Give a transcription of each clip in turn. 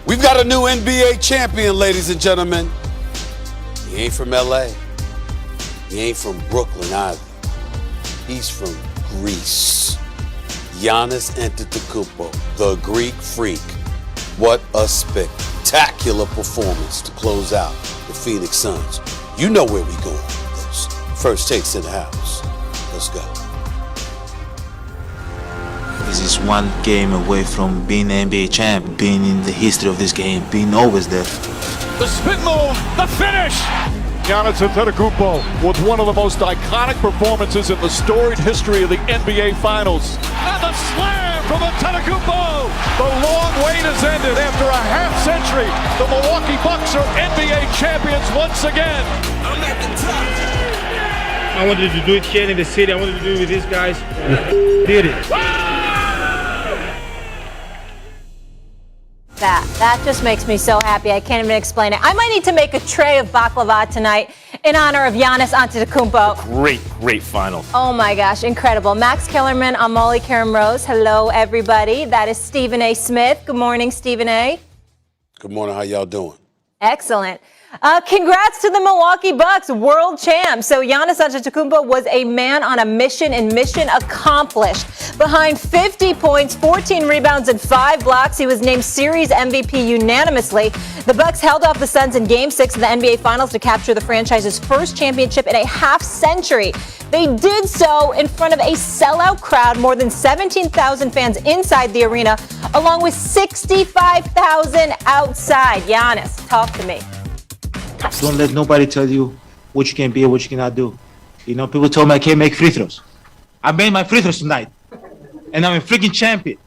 We've got a new NBA champion, ladies and gentlemen. He ain't from LA. He ain't from Brooklyn either. He's from Greece. Giannis Antetokounmpo, the Greek freak. What a spectacular performance to close out the Phoenix Suns. You know where we going with this. First takes in the house. Let's go. This is one game away from being an NBA champ, being in the history of this game, being always there. The spin move, the finish! Giannis Antetokounmpo with one of the most iconic performances in the storied history of the NBA Finals. And the slam from Antetokounmpo! The long wait has ended after a half-century. The Milwaukee Bucks are NBA champions once again. I'm at the top. I wanted to do it here in the city. I wanted to do it with these guys. Did it. That just makes me so happy. I can't even explain it. I might need to make a tray of baklava tonight in honor of Giannis Antetokounmpo. Great final. Oh my gosh, incredible. Max Kellerman, I'm Molly Karen Rose. Hello, everybody. That is Stephen A. Smith. Good morning, Stephen A. Good morning. How y'all doing? Excellent. Congrats to the Milwaukee Bucks, world champs. So Giannis Antetokounmpo was a man on a mission and mission accomplished. Behind 50 points, 14 rebounds, and 5 blocks, he was named Series MVP unanimously. The Bucks held off the Suns in Game 6 of the NBA Finals to capture the franchise's first championship in a half-century. They did so in front of a sellout crowd, more than 17,000 fans inside the arena, along with 65,000 outside. Giannis, talk to me. Don't let nobody tell you what you can be or what you cannot do. You know, people told me I can't make free throws. I made my free throws tonight, and I'm a freaking champion.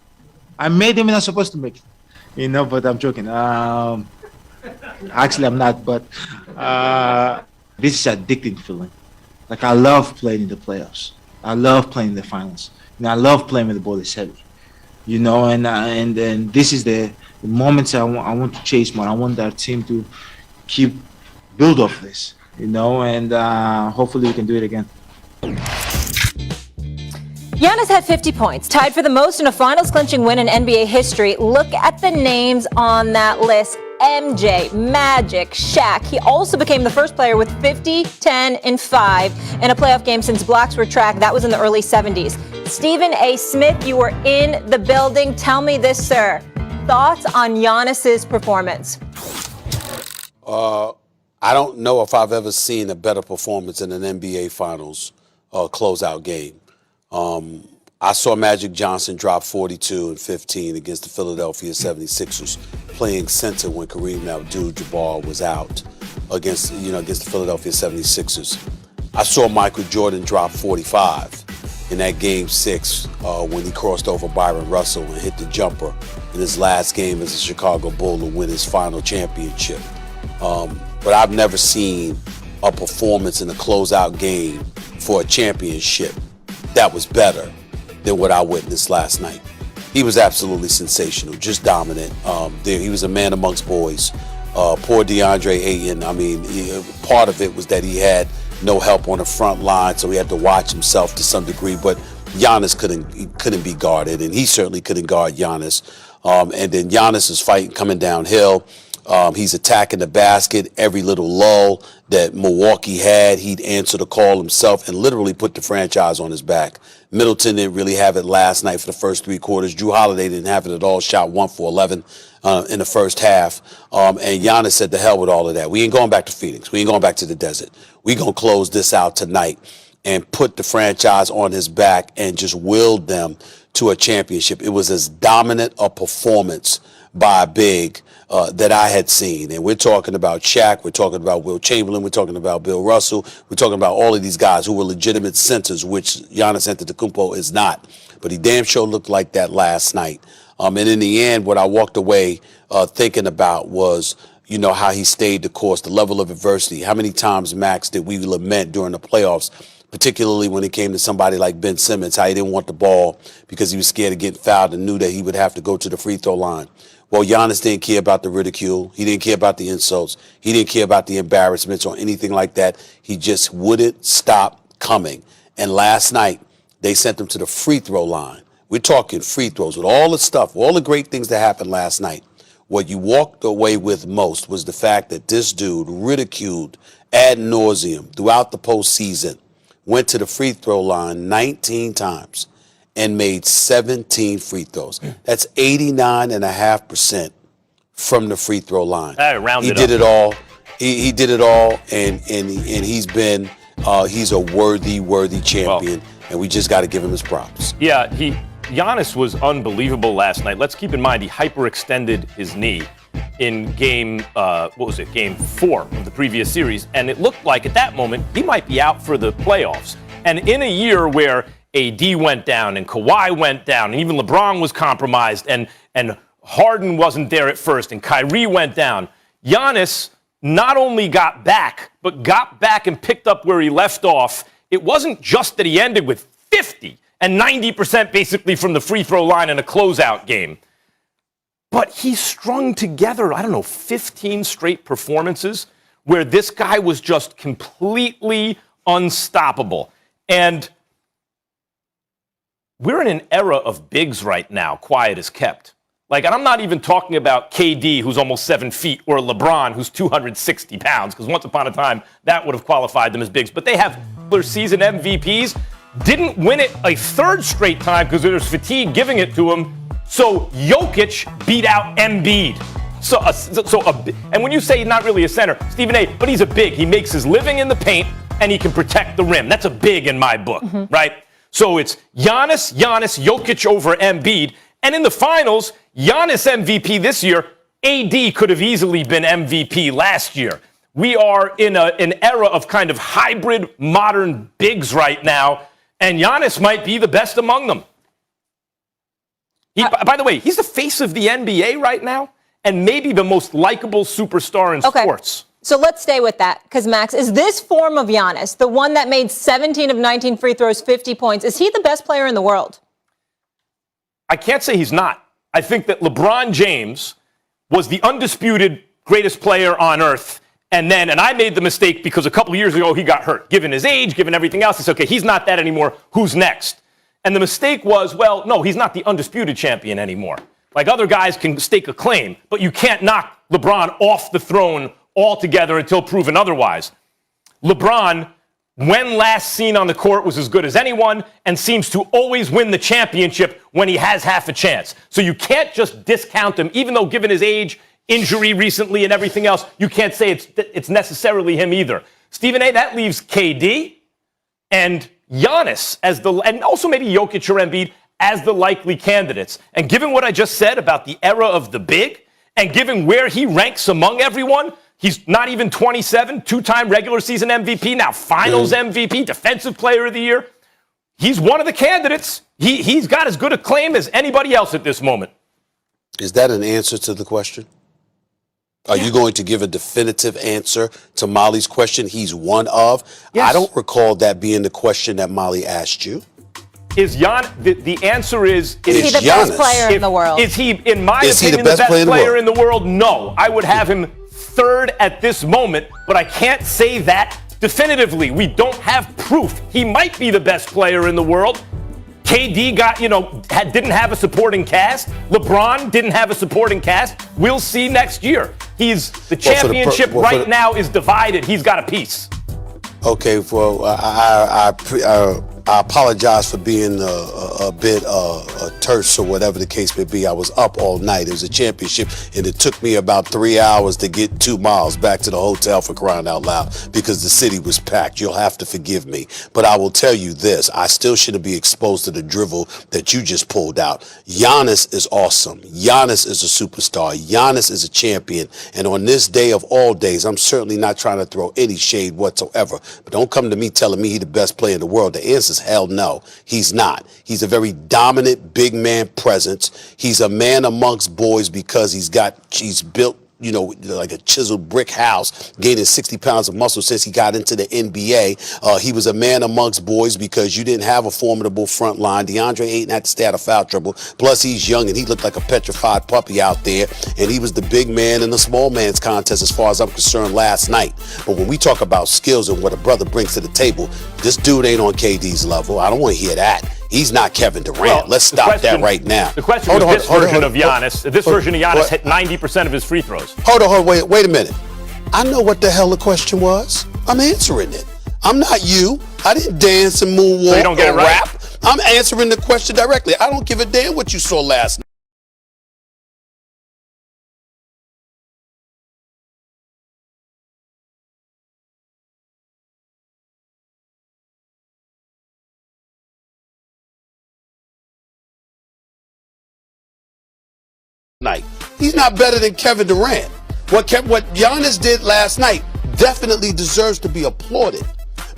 I made them and I'm supposed to make it. You know, but I'm joking. Actually, I'm not, but this is an addicting feeling. Like, I love playing in the playoffs. I love playing in the finals. And I love playing when the ball is heavy. You know, and this is the moments I want to chase more. I want our team to keep build off this, you know, and hopefully we can do it again. Giannis had 50 points, tied for the most in a finals-clinching win in NBA history. Look at the names on that list. MJ, Magic, Shaq. He also became the first player with 50, 10, and 5 in a playoff game since blocks were tracked. That was in the early 70s. Stephen A. Smith, you were in the building. Tell me this, sir. Thoughts on Giannis's performance? I don't know if I've ever seen a better performance in an NBA Finals closeout game. I saw Magic Johnson drop 42 and 15 against the Philadelphia 76ers, playing center when Kareem Abdul-Jabbar was out against the Philadelphia 76ers. I saw Michael Jordan drop 45 in that Game 6 when he crossed over Byron Russell and hit the jumper in his last game as a Chicago Bull to win his final championship. But I've never seen a performance in a closeout game for a championship that was better than what I witnessed last night. He was absolutely sensational, just dominant. He was a man amongst boys. Poor DeAndre Ayton, part of it was that he had no help on the front line, so he had to watch himself to some degree, but Giannis couldn't be guarded, and he certainly couldn't guard Giannis. And then Giannis is fighting coming downhill. He's attacking the basket. Every little lull that Milwaukee had, he'd answer the call himself and literally put the franchise on his back. Middleton didn't really have it last night for the first 3 quarters. Drew Holiday didn't have it at all, shot 1 for 11 in the first half. And Giannis said, the hell with all of that. We ain't going back to Phoenix. We ain't going back to the desert. We going to close this out tonight and put the franchise on his back and just willed them to a championship. It was as dominant a performance by a big that I had seen. And we're talking about Shaq, we're talking about Will Chamberlain, we're talking about Bill Russell, we're talking about all of these guys who were legitimate centers, which Giannis Antetokounmpo is not. But he damn sure looked like that last night. And in the end, what I walked away thinking about was, you know, how he stayed the course, the level of adversity. How many times, Max, did we lament during the playoffs, particularly when it came to somebody like Ben Simmons, how he didn't want the ball because he was scared of getting fouled and knew that he would have to go to the free throw line. Well, Giannis didn't care about the ridicule. He didn't care about the insults. He didn't care about the embarrassments or anything like that. He just wouldn't stop coming. And last night, they sent him to the free throw line. We're talking free throws with all the stuff, all the great things that happened last night. What you walked away with most was the fact that this dude, ridiculed ad nauseum throughout the postseason, went to the free throw line 19 times and made 17 free throws. That's 89.5% from the free throw line. He did it all. He did it all, and he's been he's a worthy champion, and we just got to give him his props. Yeah, Giannis was unbelievable last night. Let's keep in mind he hyperextended his knee in game 4 of the previous series, and it looked like at that moment he might be out for the playoffs. And in a year where AD went down and Kawhi went down, and even LeBron was compromised, and Harden wasn't there at first, and Kyrie went down, Giannis not only got back, but got back and picked up where he left off. It wasn't just that he ended with 50 and 90% basically from the free throw line in a closeout game, but he strung together, 15 straight performances where this guy was just completely unstoppable. And we're in an era of bigs right now, quiet as kept. And I'm not even talking about KD, who's almost 7 feet, or LeBron, who's 260 pounds, because once upon a time, that would have qualified them as bigs. But they have their season MVPs, didn't win it a third straight time because there's fatigue giving it to him. So Jokic beat out Embiid. And when you say he's not really a center, Stephen A., but he's a big. He makes his living in the paint, and he can protect the rim. That's a big in my book, right? So it's Giannis, Jokic over Embiid. And in the finals, Giannis MVP this year, AD could have easily been MVP last year. We are in an era of kind of hybrid modern bigs right now, and Giannis might be the best among them. By the way, he's the face of the NBA right now, and maybe the most likable superstar in sports. So let's stay with that, because Max, is this form of Giannis, the one that made 17 of 19 free throws, 50 points, is he the best player in the world? I can't say he's not. I think that LeBron James was the undisputed greatest player on earth. And I made the mistake because a couple of years ago he got hurt. Given his age, given everything else, it's okay, he's not that anymore. Who's next? And the mistake was, well, no, he's not the undisputed champion anymore. Other guys can stake a claim, but you can't knock LeBron off the throne altogether until proven otherwise. LeBron, when last seen on the court, was as good as anyone and seems to always win the championship when he has half a chance. So you can't just discount him, even though given his age, injury recently, and everything else, you can't say it's necessarily him either. Stephen A., that leaves KD and Giannis and also maybe Jokic or Embiid as the likely candidates. And given what I just said about the era of the big, and given where he ranks among everyone, he's not even 27, two-time regular season MVP, now finals MVP, defensive player of the year. He's one of the candidates. He's got as good a claim as anybody else at this moment. Is that an answer to the question? Are you going to give a definitive answer to Molly's question? He's one of? Yes. I don't recall that being the question that Molly asked you. The answer is he the best player in the world? Is he, in my opinion, the best player in the world? No. I would have him third at this moment, but I can't say that definitively. We don't have proof. He might be the best player in the world. KD didn't have a supporting cast. LeBron didn't have a supporting cast. We'll see next year. The championship right now is divided. He's got a piece. Okay, well, I apologize for being a bit terse or whatever the case may be. I was up all night. It was a championship, and it took me about 3 hours to get 2 miles back to the hotel, for crying out loud, because the city was packed. You'll have to forgive me. But I will tell you this. I still shouldn't be exposed to the drivel that you just pulled out. Giannis is awesome. Giannis is a superstar. Giannis is a champion. And on this day of all days, I'm certainly not trying to throw any shade whatsoever. But don't come to me telling me he's the best player in the world. The answer is hell no. He's not. He's a very dominant big man presence. He's a man amongst boys because he's built, like a chiseled brick house, gaining 60 pounds of muscle since he got into the NBA. He was a man amongst boys because you didn't have a formidable front line. DeAndre Ayton had to stay out of foul trouble. Plus, he's young and he looked like a petrified puppy out there. And he was the big man in the small man's contest as far as I'm concerned last night. But when we talk about skills and what a brother brings to the table, this dude ain't on KD's level. I don't want to hear that. He's not Kevin Durant. Well, Let's stop that right now. The question was this version of Giannis. This version of Giannis hit 90% of his free throws. Hold on, wait a minute. I know what the hell the question was. I'm answering it. I'm not you. I didn't dance and moonwalk So you don't get or it right? rap. I'm answering the question directly. I don't give a damn what you saw last night. He's not better than Kevin Durant. What Giannis did last night definitely deserves to be applauded.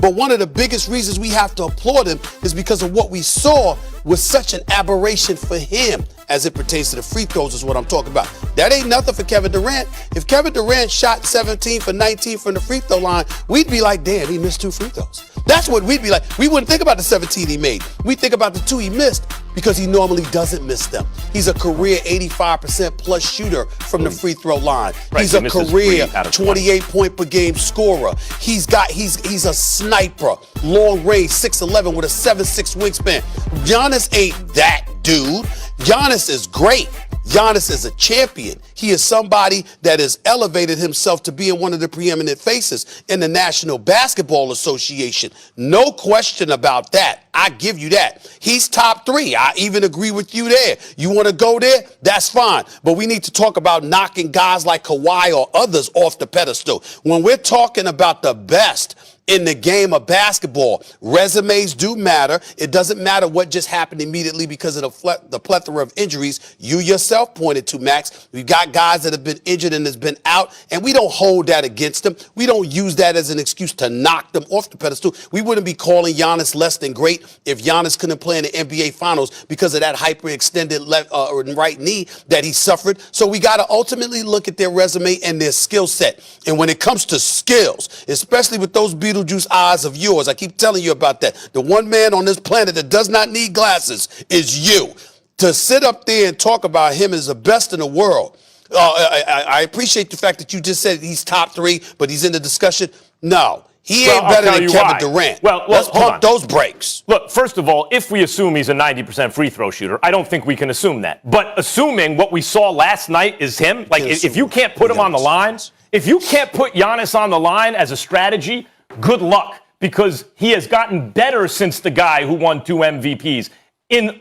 But one of the biggest reasons we have to applaud him is because of what we saw was such an aberration for him as it pertains to the free throws is what I'm talking about. That ain't nothing for Kevin Durant. If Kevin Durant shot 17 for 19 from the free throw line, we'd be like, damn, he missed 2 free throws. That's what we'd be like. We wouldn't think about the 17 he made. We think about the 2 he missed because he normally doesn't miss them. He's a career 85% plus shooter from the free throw line. Right, He's he a misses career 3 out of 20. 28 point per game scorer. He's a sniper, long range, 6'11" with a 7'6" wingspan. Giannis ain't that dude. Giannis is great. Giannis is a champion. He is somebody that has elevated himself to being one of the preeminent faces in the National Basketball Association. No question about that. I give you that. He's top 3. I even agree with you there. You want to go there? That's fine. But we need to talk about knocking guys like Kawhi or others off the pedestal. When we're talking about the best in the game of basketball, resumes do matter. It doesn't matter what just happened immediately because of the plethora of injuries you yourself pointed to, Max. We've got guys that have been injured and has been out, and we don't hold that against them. We don't use that as an excuse to knock them off the pedestal. We wouldn't be calling Giannis less than great if Giannis couldn't play in the NBA Finals because of that hyperextended right knee that he suffered. So we got to ultimately look at their resume and their skill set. And when it comes to skills, especially with those Beetlejuice eyes of yours, I keep telling you about that. The one man on this planet that does not need glasses is you. To sit up there and talk about him as the best in the world. I appreciate the fact that you just said he's top 3, but he's in the discussion. No, he ain't better than Kevin Durant. Well, let's pump those brakes. Look, first of all, if we assume he's a 90% free throw shooter, I don't think we can assume that. But assuming what we saw last night is him, like if you can't put him on the line, if you can't put Giannis on the line as a strategy, good luck, because he has gotten better since the guy who won 2 MVPs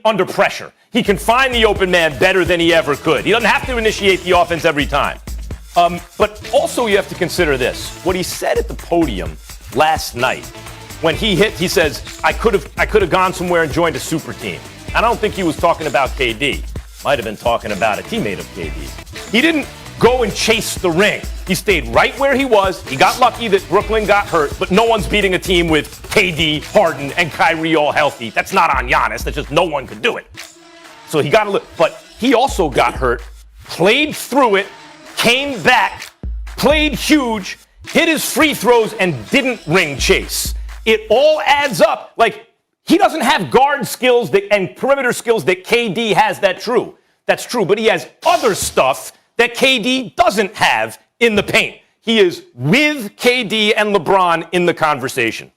under pressure. He can find the open man better than he ever could. He doesn't have to initiate the offense every time. But also you have to consider this. What he said at the podium last night when he hit, he says, I could have gone somewhere and joined a super team. I don't think he was talking about KD. Might have been talking about a teammate of KD. He didn't go and chase the ring. He stayed right where he was. He got lucky that Brooklyn got hurt, but no one's beating a team with KD, Harden, and Kyrie all healthy. That's not on Giannis. That's just no one could do it. So he got a little, but he also got hurt, played through it, came back, played huge, hit his free throws, and didn't ring chase. It all adds up. Like, he doesn't have guard skills and perimeter skills that KD has. That's true, but he has other stuff that KD doesn't have in the paint. He is with KD and LeBron in the conversation.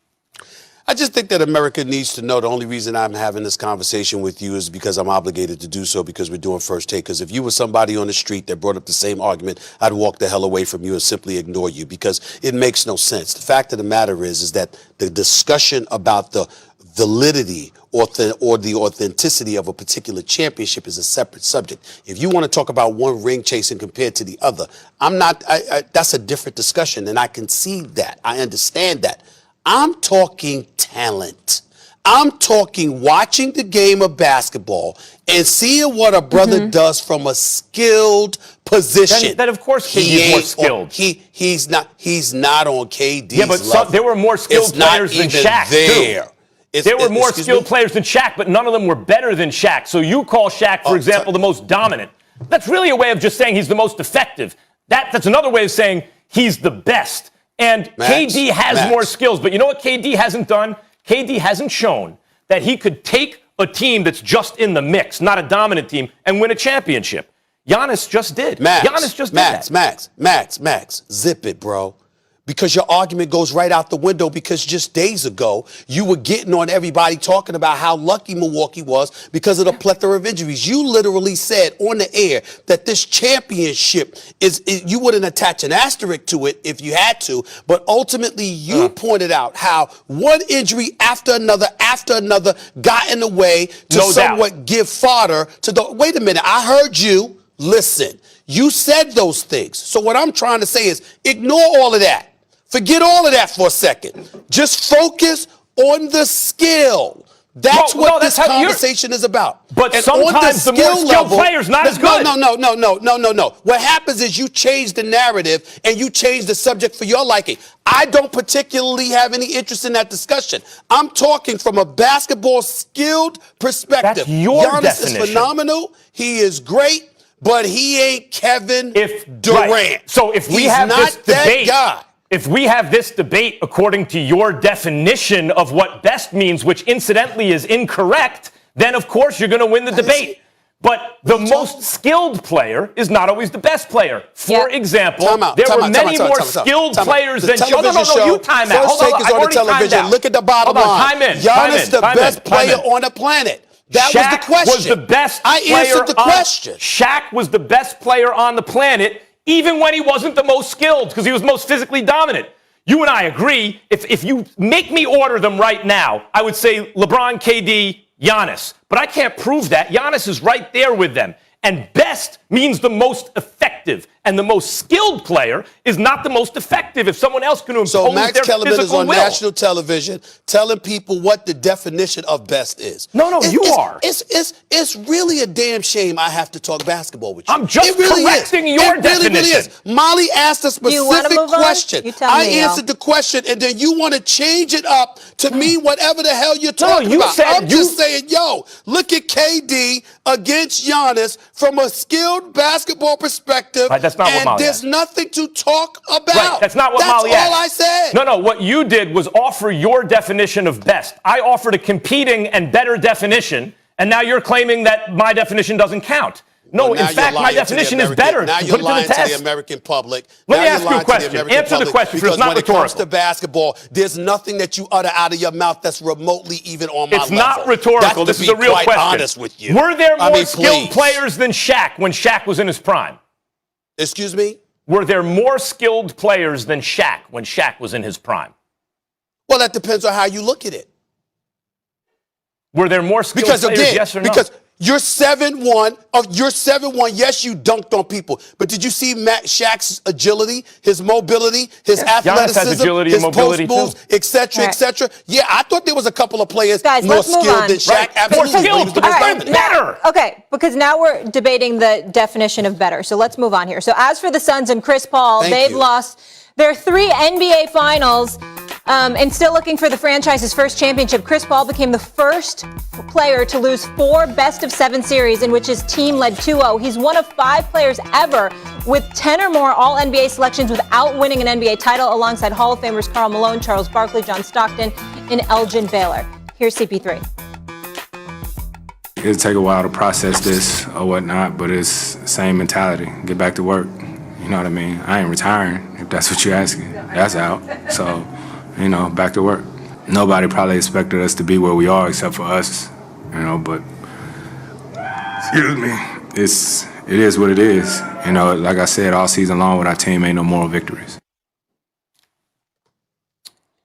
I just think that America needs to know the only reason I'm having this conversation with you is because I'm obligated to do so because we're doing First Take. Because if you were somebody on the street that brought up the same argument, I'd walk the hell away from you and simply ignore you because it makes no sense. The fact of the matter is that the discussion about the validity or the authenticity of a particular championship is a separate subject. If you want to talk about one ring chasing compared to the other, that's a different discussion, and I concede that. I understand that. I'm talking talent. I'm talking watching the game of basketball and seeing what a brother does from a skilled position. Then of course he's more skilled. He's not on KD's Yeah, but level. there were more skilled players than Shaq, too. There were more skilled players than Shaq, but none of them were better than Shaq. So you call Shaq, for example, the most dominant. That's really a way of just saying he's the most effective. That's another way of saying he's the best. And KD has more skills. But you know what KD hasn't done? KD hasn't shown that he could take a team that's just in the mix, not a dominant team, and win a championship. Giannis just did. Giannis just did that. Max, zip it, bro. because your argument goes right out the window, because just days ago, you were getting on everybody talking about how lucky Milwaukee was because of the plethora of injuries. You literally said on the air that this championship you wouldn't attach an asterisk to it if you had to, but ultimately you pointed out how one injury after another got in the way to somewhat give fodder to the, wait a minute, I heard you, listen, you said those things. So what I'm trying to say is ignore all of that. Forget all of that for a second. Just focus on the skill. That's what this conversation is about. But and sometimes the more skilled player's not as good. No. What happens is you change the narrative and you change the subject for your liking. I don't particularly have any interest in that discussion. I'm talking from a basketball skilled perspective. That's your Giannis definition. is phenomenal. He is great, but he ain't Kevin Durant. Right. So if we have this debate, if we have this debate according to your definition of what best means, which incidentally is incorrect, then of course you're going to win the debate. But the most skilled player is not always the best player. For example, there were many more skilled players than Shaq. No, you time out. First take is on the television. Look at the bottom line. Giannis, the best player on the planet. That was the question. Was the best I answered the question. Shaq was the best player on the planet, even when he wasn't the most skilled, because he was most physically dominant. You and I agree. If you make me order them right now, I would say LeBron, KD, Giannis. But I can't prove that. Giannis is right there with them. And best means the most effective. And the most skilled player is not the most effective if someone else can impose their physical will. So Max Kellerman is on national television telling people what the definition of best is. No, you are. It's really a damn shame I have to talk basketball with you. I'm just correcting your definition. Really is. Molly asked a specific question. I answered the question, and then you want to change it up to mean whatever the hell you're talking about. I'm just saying, look at KD against Giannis from a skilled basketball perspective. Right, that's not what Molly there's asked. nothing to talk about. Right, that's not what Molly asked. That's all I said. No, what you did was offer your definition of best. I offered a competing and better definition, and now you're claiming that my definition doesn't count. No, in fact, my definition is better. Now you're lying to the American public. Let me ask you a question. Answer the question, because it's not rhetorical. When it comes to basketball, there's nothing that you utter out of your mouth that's remotely even on my level. It's not rhetorical. This is a real question. Honest with you. Were there more skilled players than Shaq when Shaq was in his prime? Excuse me? Were there more skilled players than Shaq when Shaq was in his prime? Well, that depends on how you look at it. Were there more skilled players, yes or no? Because you're 7'1". Yes, you dunked on people. But did you see Shaq's agility, his mobility, his athleticism, has agility his and mobility post moves, et cetera, et cetera? Yeah, I thought there was a couple of players more skilled than Shaq. Right. Absolutely. More skilled, better. Okay, because now we're debating the definition of better. So let's move on here. So as for the Suns and Chris Paul, they've lost their 3 NBA finals. And still looking for the franchise's first championship, Chris Paul became the first player to lose 4 best-of-7 series in which his team led 2-0. He's one of 5 players ever with 10 or more All-NBA selections without winning an NBA title, alongside Hall of Famers Karl Malone, Charles Barkley, John Stockton, and Elgin Baylor. Here's CP3. It'll take a while to process this or whatnot, but it's the same mentality. Get back to work. You know what I mean? I ain't retiring, if that's what you're asking. That's out. So, back to work. Nobody probably expected us to be where we are except for us, but excuse me, it is what it is. Like I said, all season long with our team, ain't no moral victories.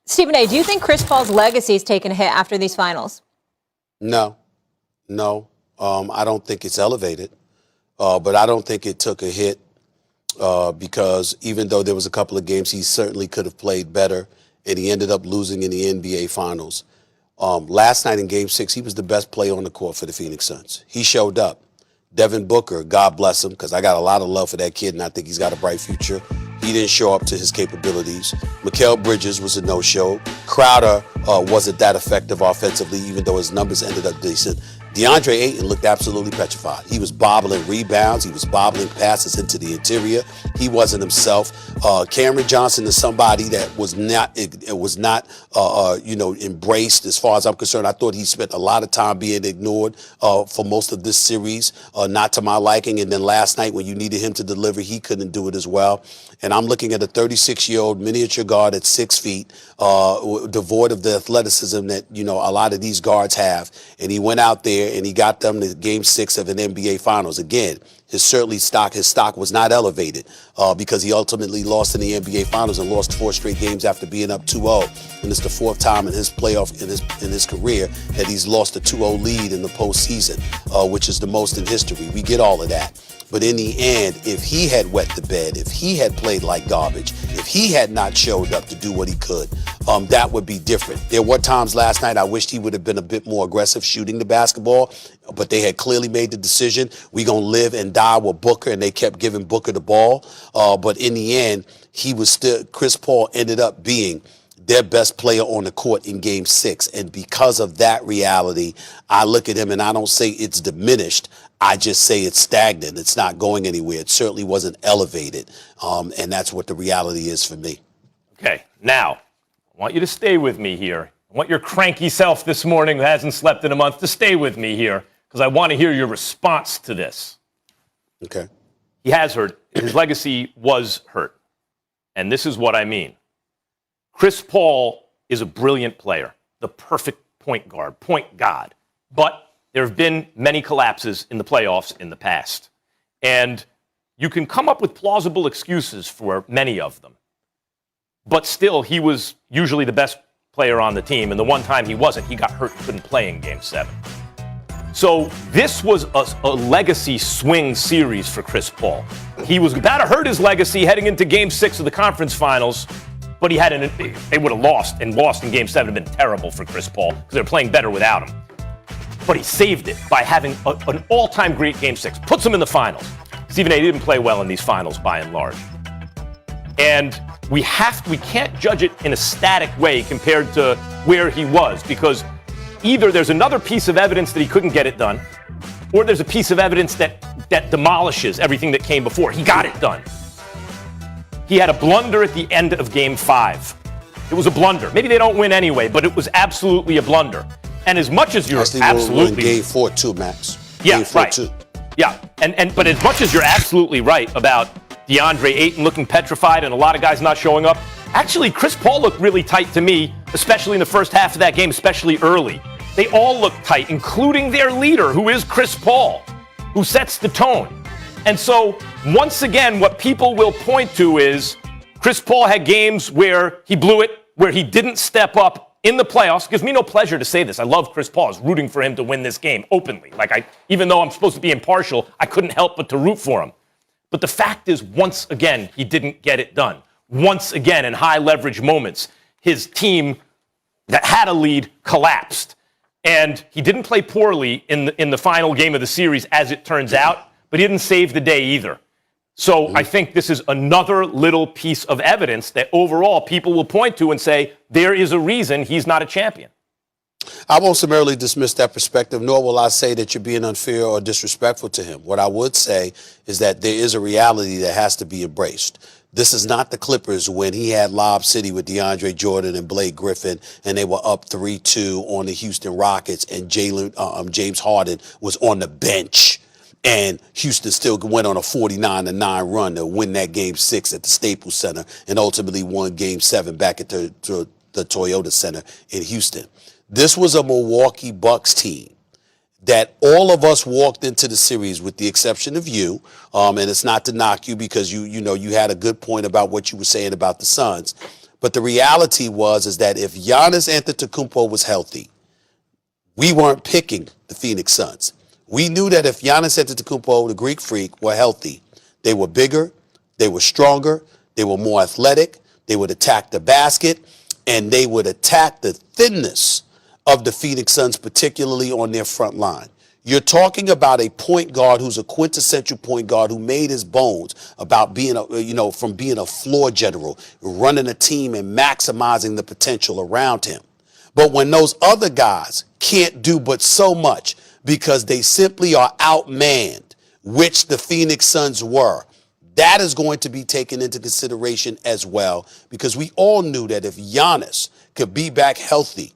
Stephen A., do you think Chris Paul's legacy has taken a hit after these finals? No. I don't think it's elevated, but I don't think it took a hit because even though there was a couple of games he certainly could have played better, and he ended up losing in the NBA Finals. Last night in Game 6, he was the best player on the court for the Phoenix Suns. He showed up. Devin Booker, God bless him, because I got a lot of love for that kid, and I think he's got a bright future. He didn't show up to his capabilities. Mikal Bridges was a no-show. Crowder wasn't that effective offensively, even though his numbers ended up decent. DeAndre Ayton looked absolutely petrified. He was bobbling rebounds. He was bobbling passes into the interior. He wasn't himself. Cameron Johnson is somebody that was not embraced as far as I'm concerned. I thought he spent a lot of time being ignored for most of this series, not to my liking. And then last night when you needed him to deliver, he couldn't do it as well. And I'm looking at a 36-year-old miniature guard at 6 feet, devoid of the athleticism that, a lot of these guards have. And he went out there and he got them to Game 6 of an NBA Finals. Again, his stock was not elevated because he ultimately lost in the NBA Finals and lost 4 straight games after being up 2-0. And it's the 4th time in his playoff in his career that he's lost a 2-0 lead in the postseason, which is the most in history. We get all of that. But in the end, if he had wet the bed, if he had played like garbage, if he had not showed up to do what he could, that would be different. There were times last night I wished he would have been a bit more aggressive shooting the basketball, but they had clearly made the decision, we're going to live and die with Booker, and they kept giving Booker the ball. But in the end, Chris Paul ended up being their best player on the court in Game 6. And because of that reality, I look at him and I don't say it's diminished. I just say it's stagnant. It's not going anywhere. It certainly wasn't elevated. And that's what the reality is for me. Okay, now, I want you to stay with me here. I want your cranky self this morning who hasn't slept in a month to stay with me here because I want to hear your response to this. Okay. He has hurt. His legacy was hurt. And this is what I mean. Chris Paul is a brilliant player, the perfect point guard, point god. But there have been many collapses in the playoffs in the past. And you can come up with plausible excuses for many of them. But still, he was usually the best player on the team. And the one time he wasn't, he got hurt and couldn't play in Game 7. So this was a legacy swing series for Chris Paul. He was about to hurt his legacy heading into Game 6 of the conference finals. But they would have lost in Game 7. It would have been terrible for Chris Paul because they're playing better without him. But he saved it by having an all-time great Game 6. Puts him in the finals. Stephen A. didn't play well in these finals by and large. And we can't judge it in a static way compared to where he was, because either there's another piece of evidence that he couldn't get it done, or there's a piece of evidence that demolishes everything that came before. He got it done. He had a blunder at the end of Game 5. It was a blunder. Maybe they don't win anyway, but it was absolutely a blunder. And as much as you're absolutely... in Game 4 too, Max. Yeah, Game 4 right. too. Yeah, but as much as you're absolutely right about DeAndre Ayton looking petrified and a lot of guys not showing up, actually Chris Paul looked really tight to me, especially in the first half of that game, especially early. They all looked tight, including their leader, who is Chris Paul, who sets the tone. And so, once again, what people will point to is Chris Paul had games where he blew it, where he didn't step up in the playoffs. It gives me no pleasure to say this. I love Chris Paul. I was rooting for him to win this game openly. Even though I'm supposed to be impartial, I couldn't help but to root for him. But the fact is, once again, he didn't get it done. Once again, in high leverage moments, his team that had a lead collapsed. And he didn't play poorly in the final game of the series, as it turns out. But he didn't save the day either. So I think this is another little piece of evidence that overall people will point to and say, there is a reason he's not a champion. I won't summarily dismiss that perspective, nor will I say that you're being unfair or disrespectful to him. What I would say is that there is a reality that has to be embraced. This is not the Clippers when he had Lob City with DeAndre Jordan and Blake Griffin, and they were up 3-2 on the Houston Rockets, and James Harden was on the bench. And Houston still went on a 49-9 run to win that Game 6 at the Staples Center and ultimately won Game 7 back at the Toyota Center in Houston. This was a Milwaukee Bucks team that all of us walked into the series, with the exception of you, and it's not to knock you because you had a good point about what you were saying about the Suns. But the reality is that if Giannis Antetokounmpo was healthy, we weren't picking the Phoenix Suns. We knew that if Giannis Antetokounmpo, the Greek Freak, were healthy, they were bigger, they were stronger, they were more athletic, they would attack the basket, and they would attack the thinness of the Phoenix Suns, particularly on their front line. You're talking about a point guard who's a quintessential point guard who made his bones about being from being a floor general, running a team and maximizing the potential around him. But when those other guys can't do but so much, because they simply are outmanned, which the Phoenix Suns were. That is going to be taken into consideration as well, because we all knew that if Giannis could be back healthy,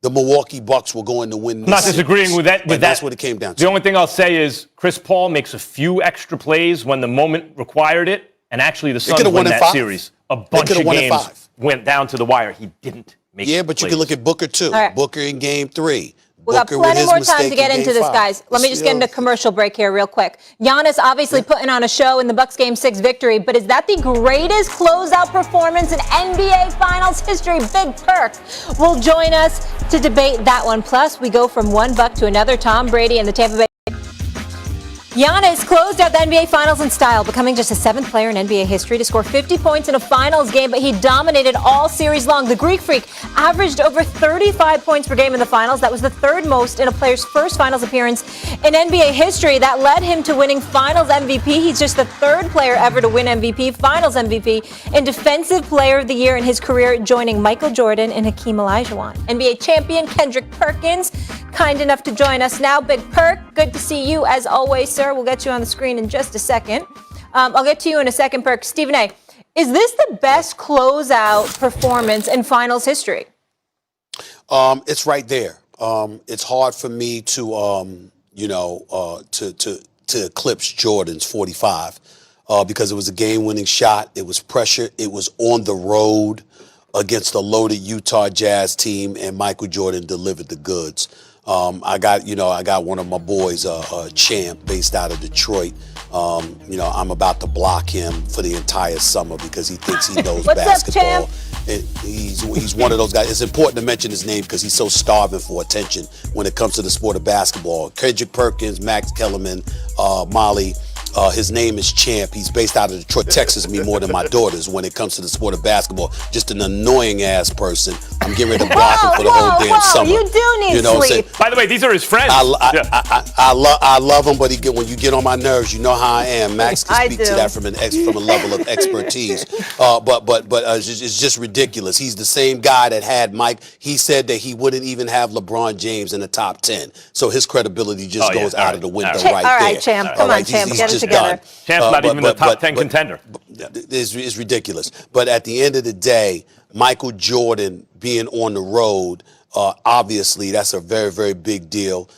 the Milwaukee Bucks were going to win this I'm not disagreeing with that. That's what it came down to. The only thing I'll say is Chris Paul makes a few extra plays when the moment required it, and actually the Suns won that series. A bunch of games went down to the wire. He didn't make but you plays. can look at Booker, too. Right. Booker in Game 3. We got plenty more time to get into this, guys. Let me just get into commercial break here real quick. Giannis obviously putting on a show in the Bucks Game 6 victory, but is that the greatest closeout performance in NBA Finals history? Big Perk will join us to debate that one. Plus, we go from one Buck to another. Tom Brady and the Tampa Bay. Giannis closed out the NBA Finals in style, becoming just the 7th player in NBA history to score 50 points in a Finals game, but he dominated all series long. The Greek Freak averaged over 35 points per game in the Finals. That was the 3rd most in a player's first Finals appearance in NBA history. That led him to winning Finals MVP. He's just the 3rd player ever to win MVP, Finals MVP, and Defensive Player of the Year in his career, joining Michael Jordan and Hakeem Olajuwon. NBA champion Kendrick Perkins, kind enough to join us now. Big Perk, good to see you as always, sir. We'll get you on the screen in just a second. I'll get to you in a second, Perk. Stephen A., is this the best closeout performance in Finals history? It's right there. It's hard for me to, to eclipse Jordan's 45 because it was a game-winning shot. It was pressure. It was on the road against a loaded Utah Jazz team, and Michael Jordan delivered the goods. I got one of my boys, a champ based out of Detroit. I'm about to block him for the entire summer because he thinks he knows basketball. Up, and he's one of those guys. It's important to mention his name because he's so starving for attention when it comes to the sport of basketball. Kendrick Perkins, Max Kellerman, Molly. His name is Champ. He's based out of Detroit, Texas, me more than my daughters when it comes to the sport of basketball. Just an annoying ass person. I'm getting ready to block him for the whole damn summer. You do need sleep. By the way, these are his friends. I love him, but when you get on my nerves, you know how I am. Max can speak to that from a level of expertise. But it's just ridiculous. He's the same guy that had Mike. He said that he wouldn't even have LeBron James in the top 10. So his credibility just goes out of the window right there. All right, Champ. Come on, Champ. Get it together. Champ's not even the top 10 contender. It's ridiculous. But at the end of the day, Michael Jordan being on the road, obviously that's a very, very big deal.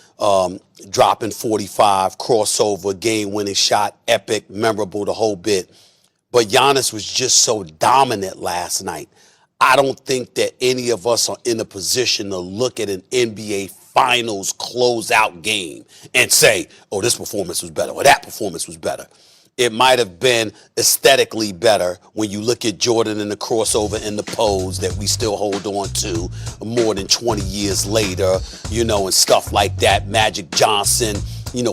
Dropping 45, crossover, game-winning shot, epic, memorable, the whole bit. But Giannis was just so dominant last night. I don't think that any of us are in a position to look at an NBA Finals closeout game and say, oh, this performance was better or that performance was better. It might have been aesthetically better when you look at Jordan and the crossover and the pose that we still hold on to more than 20 years later, and stuff like that. Magic Johnson,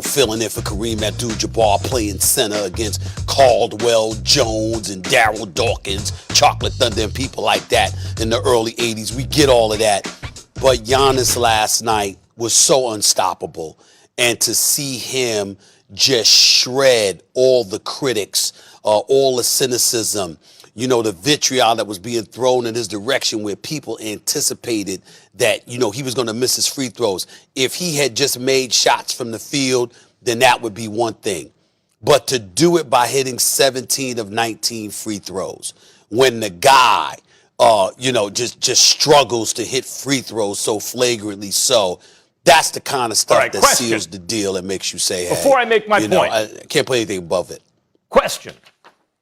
filling in for Kareem Abdul-Jabbar, playing center against Caldwell Jones and Darryl Dawkins, Chocolate Thunder and people like that in the early 80s. We get all of that. But Giannis last night was so unstoppable. And to see him just shred all the critics, all the cynicism, the vitriol that was being thrown in his direction where people anticipated that, he was going to miss his free throws. If he had just made shots from the field, then that would be one thing. But to do it by hitting 17 of 19 free throws when the guy, just struggles to hit free throws so flagrantly so, that's the kind of stuff that seals the deal and makes you say, hey. Before I make my point. I can't put anything above it. Question.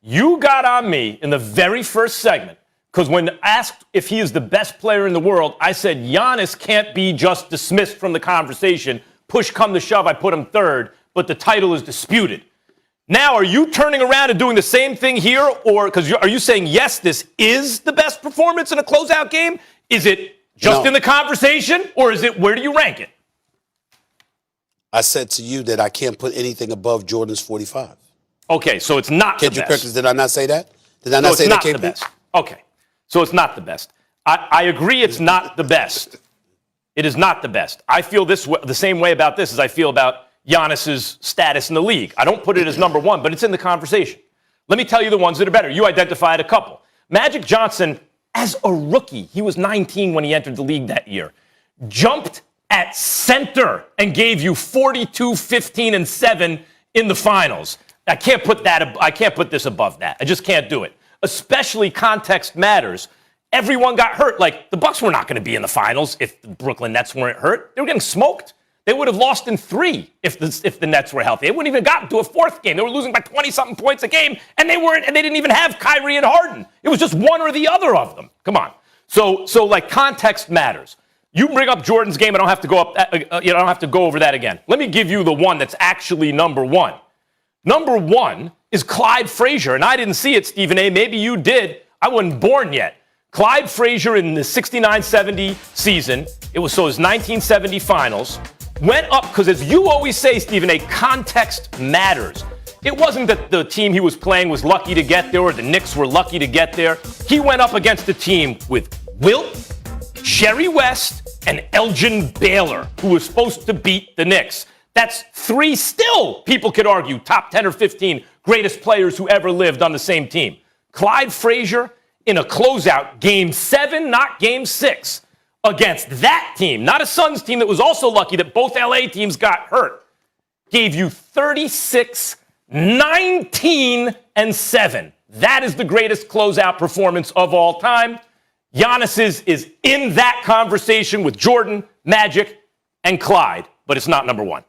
You got on me in the very first segment because when asked if he is the best player in the world, I said Giannis can't be just dismissed from the conversation. Push come to shove, I put him 3rd, but the title is disputed. Now, are you turning around and doing the same thing here? Or are you saying, yes, this is the best performance in a closeout game? Is it just in the conversation, or is it where do you rank it? I said to you that I can't put anything above Jordan's 45. Okay, so it's not the Kendrick best. Perkins, did I not say that? Did I not say that? It's not the best. Okay, so it's not the best. I agree it's not the best. It is not the best. I feel the same way about this as I feel about Giannis's status in the league. I don't put it as number 1, but it's in the conversation. Let me tell you the ones that are better. You identified a couple. Magic Johnson, as a rookie, he was 19 when he entered the league that year, jumped at center and gave you 42, 15, and 7 in the finals. I can't put this above that. I just can't do it. Especially context matters. Everyone got hurt. Like, the Bucks were not going to be in the finals if the Brooklyn Nets weren't hurt. They were getting smoked. They would have lost in 3 if the Nets were healthy. They wouldn't even gotten to a 4th game. They were losing by 20-something points a game, and they didn't even have Kyrie and Harden. It was just one or the other of them. Come on. So like, context matters. You bring up Jordan's game, I don't have to I don't have to go over that again. Let me give you the one that's actually number one. Number one is Clyde Frazier, and I didn't see it, Stephen A. Maybe you did. I wasn't born yet. Clyde Frazier in the 69-70 season, his 1970 finals, went up, because as you always say, Stephen A., context matters. It wasn't that the team he was playing was lucky to get there or the Knicks were lucky to get there. He went up against a team with Wilt, Jerry West, and Elgin Baylor, who was supposed to beat the Knicks. That's 3 still, people could argue, top 10 or 15 greatest players who ever lived on the same team. Clyde Frazier in a closeout, game 7, not game 6, against that team, not a Suns team that was also lucky that both LA teams got hurt, gave you 36, 19, and 7. That is the greatest closeout performance of all time. Giannis is in that conversation with Jordan, Magic, and Clyde, but it's not number one.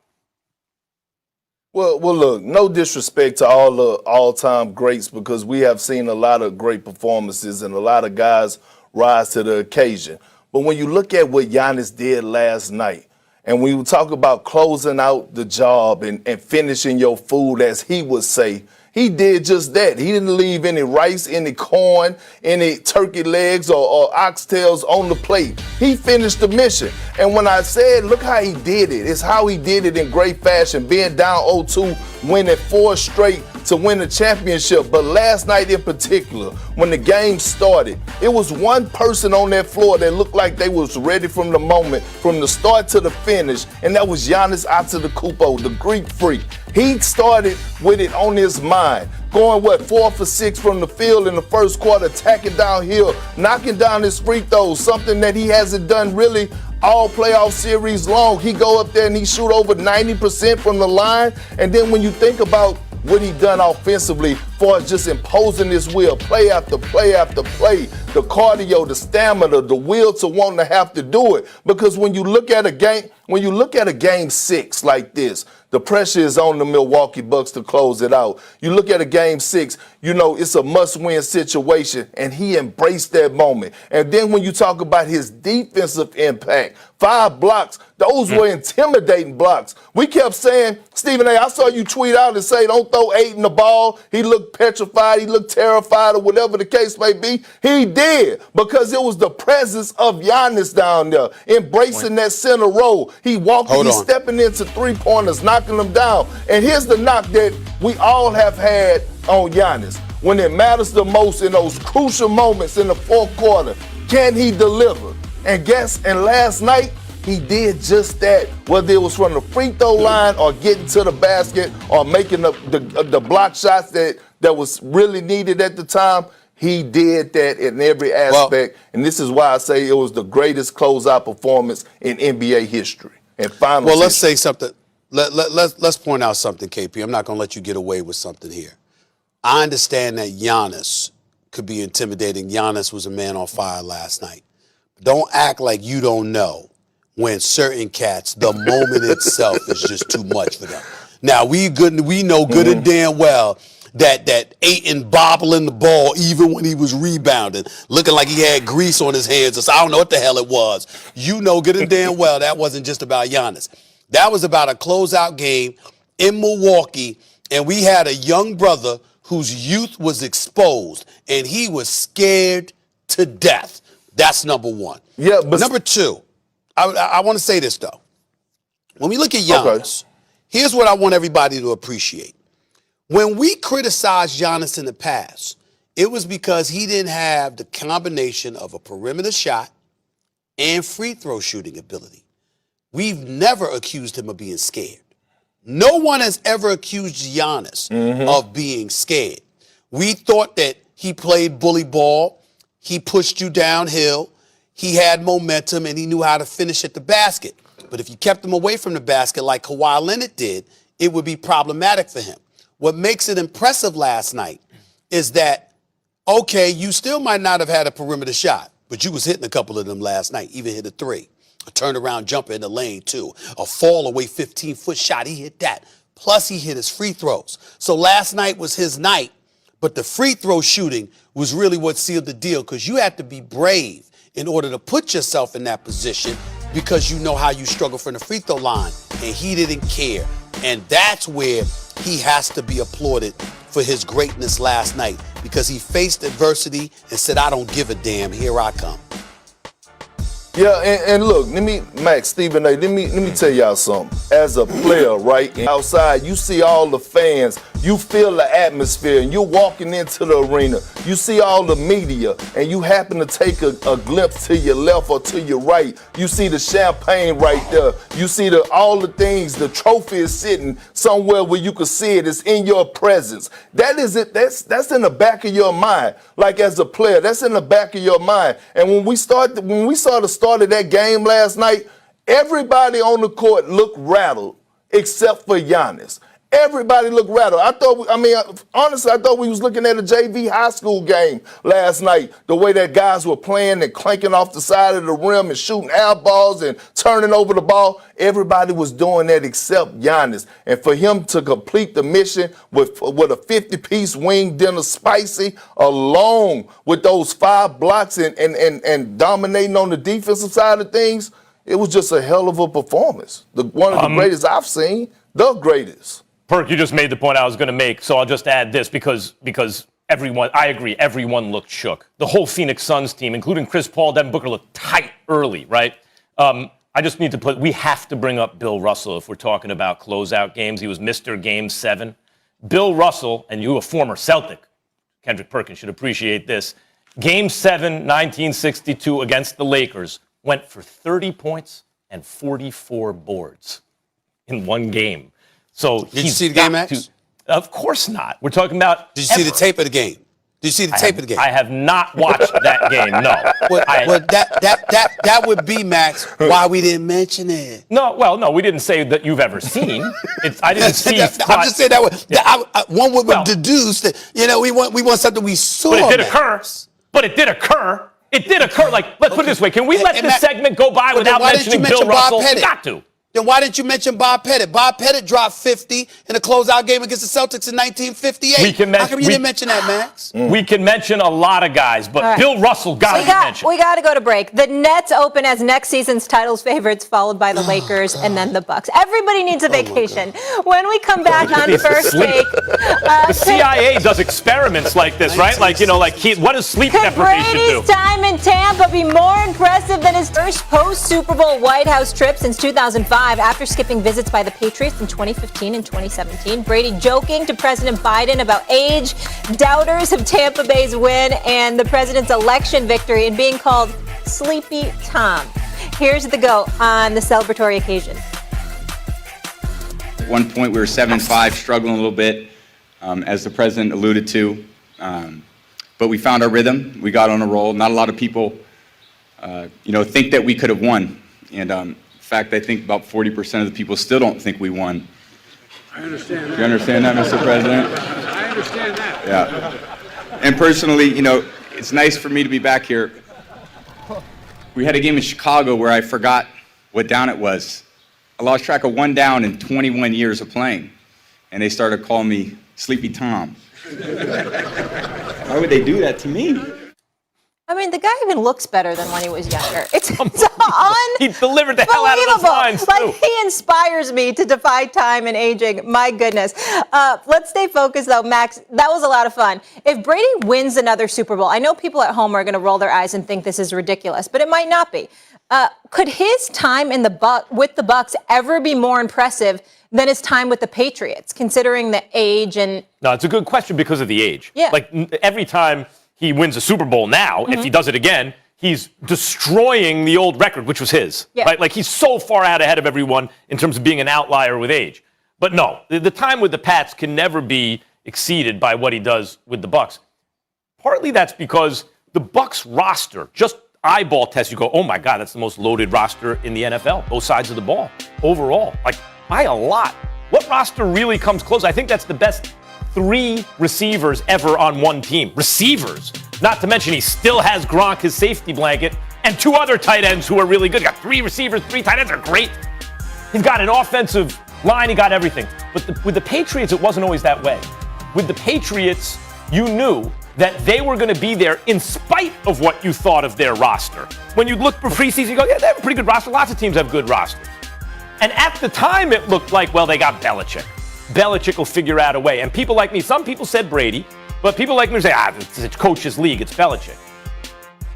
Well, look, no disrespect to all the all-time greats, because we have seen a lot of great performances and a lot of guys rise to the occasion. But when you look at what Giannis did last night, and we talk about closing out the job and finishing your food, as he would say, he did just that. He didn't leave any rice, any corn, any turkey legs or oxtails on the plate. He finished the mission. And when I said, look how he did it, it's how he did it in great fashion, being down 0-2, winning 4 straight to win the championship. But last night in particular, when the game started, it was one person on that floor that looked like they was ready from the moment, from the start to the finish, and that was Giannis Antetokounmpo, the Greek freak. He started with it on his mind, going 4 for 6 from the field in the first quarter, attacking downhill, knocking down his free throws, something that he hasn't done really all playoff series long. He go up there and he shoot over 90% from the line. And then when you think about what he done offensively, far as just imposing his will, play after play after play, the cardio, the stamina, the will to want to have to do it. Because when you look at a game 6 like this, the pressure is on the Milwaukee Bucks to close it out. You look at a game 6, you know it's a must-win situation, and he embraced that moment. And then when you talk about his defensive impact, 5 blocks, those were intimidating blocks. We kept saying, Stephen A., I saw you tweet out and say, don't throw Ayton the ball. He looked petrified, he looked terrified, or whatever the case may be. He did, because it was the presence of Giannis down there, embracing that center role. He stepping into 3-pointers, knocking them down. And here's the knock that we all have had on Giannis. When it matters the most, in those crucial moments in the fourth quarter, can he deliver? And last night, he did just that, whether it was from the free throw line or getting to the basket or making the block shots that was really needed at the time. He did that in every aspect, and this is why I say it was the greatest closeout performance in NBA history and finals. Well, let's say something. Let's point out something, KP. I'm not going to let you get away with something here. I understand that Giannis could be intimidating. Giannis was a man on fire last night. Don't act like you don't know when certain cats, the moment itself is just too much for them. Now, we know good and damn well that Ayton bobbling the ball even when he was rebounding, looking like he had grease on his hands. Or so, I don't know what the hell it was. You know good and damn well that wasn't just about Giannis. That was about a closeout game in Milwaukee, and we had a young brother whose youth was exposed, and he was scared to death. That's number one. Yeah, but number two, I want to say this, though. When we look at Giannis, here's what I want everybody to appreciate. When we criticized Giannis in the past, it was because he didn't have the combination of a perimeter shot and free throw shooting ability. We've never accused him of being scared. No one has ever accused Giannis of being scared. We thought that he played bully ball, he pushed you downhill, he had momentum, and he knew how to finish at the basket. But if you kept him away from the basket like Kawhi Leonard did, it would be problematic for him. What makes it impressive last night is that, okay, you still might not have had a perimeter shot, but you was hitting a couple of them last night, even hit a 3. A turnaround jumper in the lane, too. A fall away 15-foot shot, he hit that. Plus, he hit his free throws. So last night was his night, but the free throw shooting was really what sealed the deal, because you had to be brave in order to put yourself in that position, because you know how you struggle from the free throw line, and he didn't care. And that's where he has to be applauded for his greatness last night, because he faced adversity and said, I don't give a damn, here I come. Yeah, and look, Max, Stephen A., let me tell y'all something. As a player, right, outside, you see all the fans, you feel the atmosphere, and you're walking into the arena, you see all the media, and you happen to take a glimpse to your left or to your right. You see the champagne right there. You see all the things, the trophy is sitting somewhere where you can see it. It's in your presence. That is it. That's in the back of your mind. Like as a player, that's in the back of your mind. And when we saw the start of that game last night, everybody on the court looked rattled except for Giannis. Everybody looked rattled. Honestly, I thought we was looking at a JV high school game last night, the way that guys were playing and clanking off the side of the rim and shooting air balls and turning over the ball. Everybody was doing that except Giannis. And for him to complete the mission with a 50-piece wing dinner spicy, along with those 5 blocks and dominating on the defensive side of things, it was just a hell of a performance. One of the greatest I've seen, the greatest. Perk, you just made the point I was going to make, so I'll just add this because everyone, I agree, everyone looked shook. The whole Phoenix Suns team, including Chris Paul, Devin Booker, looked tight early, right? I just need to we have to bring up Bill Russell if we're talking about closeout games. He was Mr. Game 7. Bill Russell, and you, a former Celtic, Kendrick Perkins should appreciate this. Game 7, 1962 against the Lakers, went for 30 points and 44 boards in one game. So did you see the game, Max? Of course not. We're talking about. Did you see the tape of the game? Did you see the tape of the game? I have not watched that game. No. That would be, Max, why we didn't mention it. No, well, no, we didn't say that you've ever seen. I didn't see. I'm just saying that one would deduce that we want something we saw. But it did occur. But it did occur. It did occur. Like, let's put it this way: can we let this segment go by without mentioning Bill Russell? We got to. Then why didn't you mention Bob Pettit? Bob Pettit dropped 50 in a closeout game against the Celtics in 1958. How come you didn't mention that, Max? We can mention a lot of guys, but Bill Russell got to be mentioned. We got to go to break. The Nets open as next season's titles favorites, followed by the Lakers and then the Bucks. Everybody needs a vacation. When we come back on First Take. The CIA does experiments like this, right? Like, what does sleep deprivation do? Brady's time in Tampa be more impressive than his first post-Super Bowl White House trip since 2005? After skipping visits by the Patriots in 2015 and 2017. Brady joking to President Biden about age, doubters of Tampa Bay's win, and the president's election victory, and being called Sleepy Tom. Here's the GOAT on the celebratory occasion. At one point, we were 7-5, struggling a little bit, as the president alluded to. But we found our rhythm. We got on a roll. Not a lot of people, think that we could have won. And in fact, I think about 40% of the people still don't think we won. I understand that. You understand that, Mr. President? I understand that. Yeah. And personally, it's nice for me to be back here. We had a game in Chicago where I forgot what down it was. I lost track of 1 down in 21 years of playing. And they started calling me Sleepy Tom. Why would they do that to me? I mean, the guy even looks better than when he was younger. It's He delivered the hell out of those lines, too. Like, he inspires me to defy time and aging. My goodness. Let's stay focused, though, Max. That was a lot of fun. If Brady wins another Super Bowl, I know people at home are going to roll their eyes and think this is ridiculous, but it might not be. Could his time with the Bucks ever be more impressive than his time with the Patriots, considering the age and... No, it's a good question because of the age. Yeah. Like, every time he wins a Super Bowl now, if he does it again, he's destroying the old record, which was his. Yeah. Right? Like, he's so far out ahead of everyone in terms of being an outlier with age. But no, the time with the Pats can never be exceeded by what he does with the Bucks. Partly that's because the Bucks roster, just eyeball test, you go, oh my God, that's the most loaded roster in the NFL, both sides of the ball, overall, like by a lot. What roster really comes close? I think that's the best 3 receivers ever on one team. Receivers. Not to mention he still has Gronk, his safety blanket, and 2 other tight ends who are really good. He got 3 receivers, 3 tight ends are great. He's got an offensive line, he got everything. But with the Patriots, it wasn't always that way. With the Patriots, you knew that they were going to be there in spite of what you thought of their roster. When you look for preseason, you go, yeah, they have a pretty good roster. Lots of teams have good rosters. And at the time, it looked like, well, they got Belichick. Belichick will figure out a way. And people like me, some people said Brady, but people like me say, it's a coach's league, it's Belichick.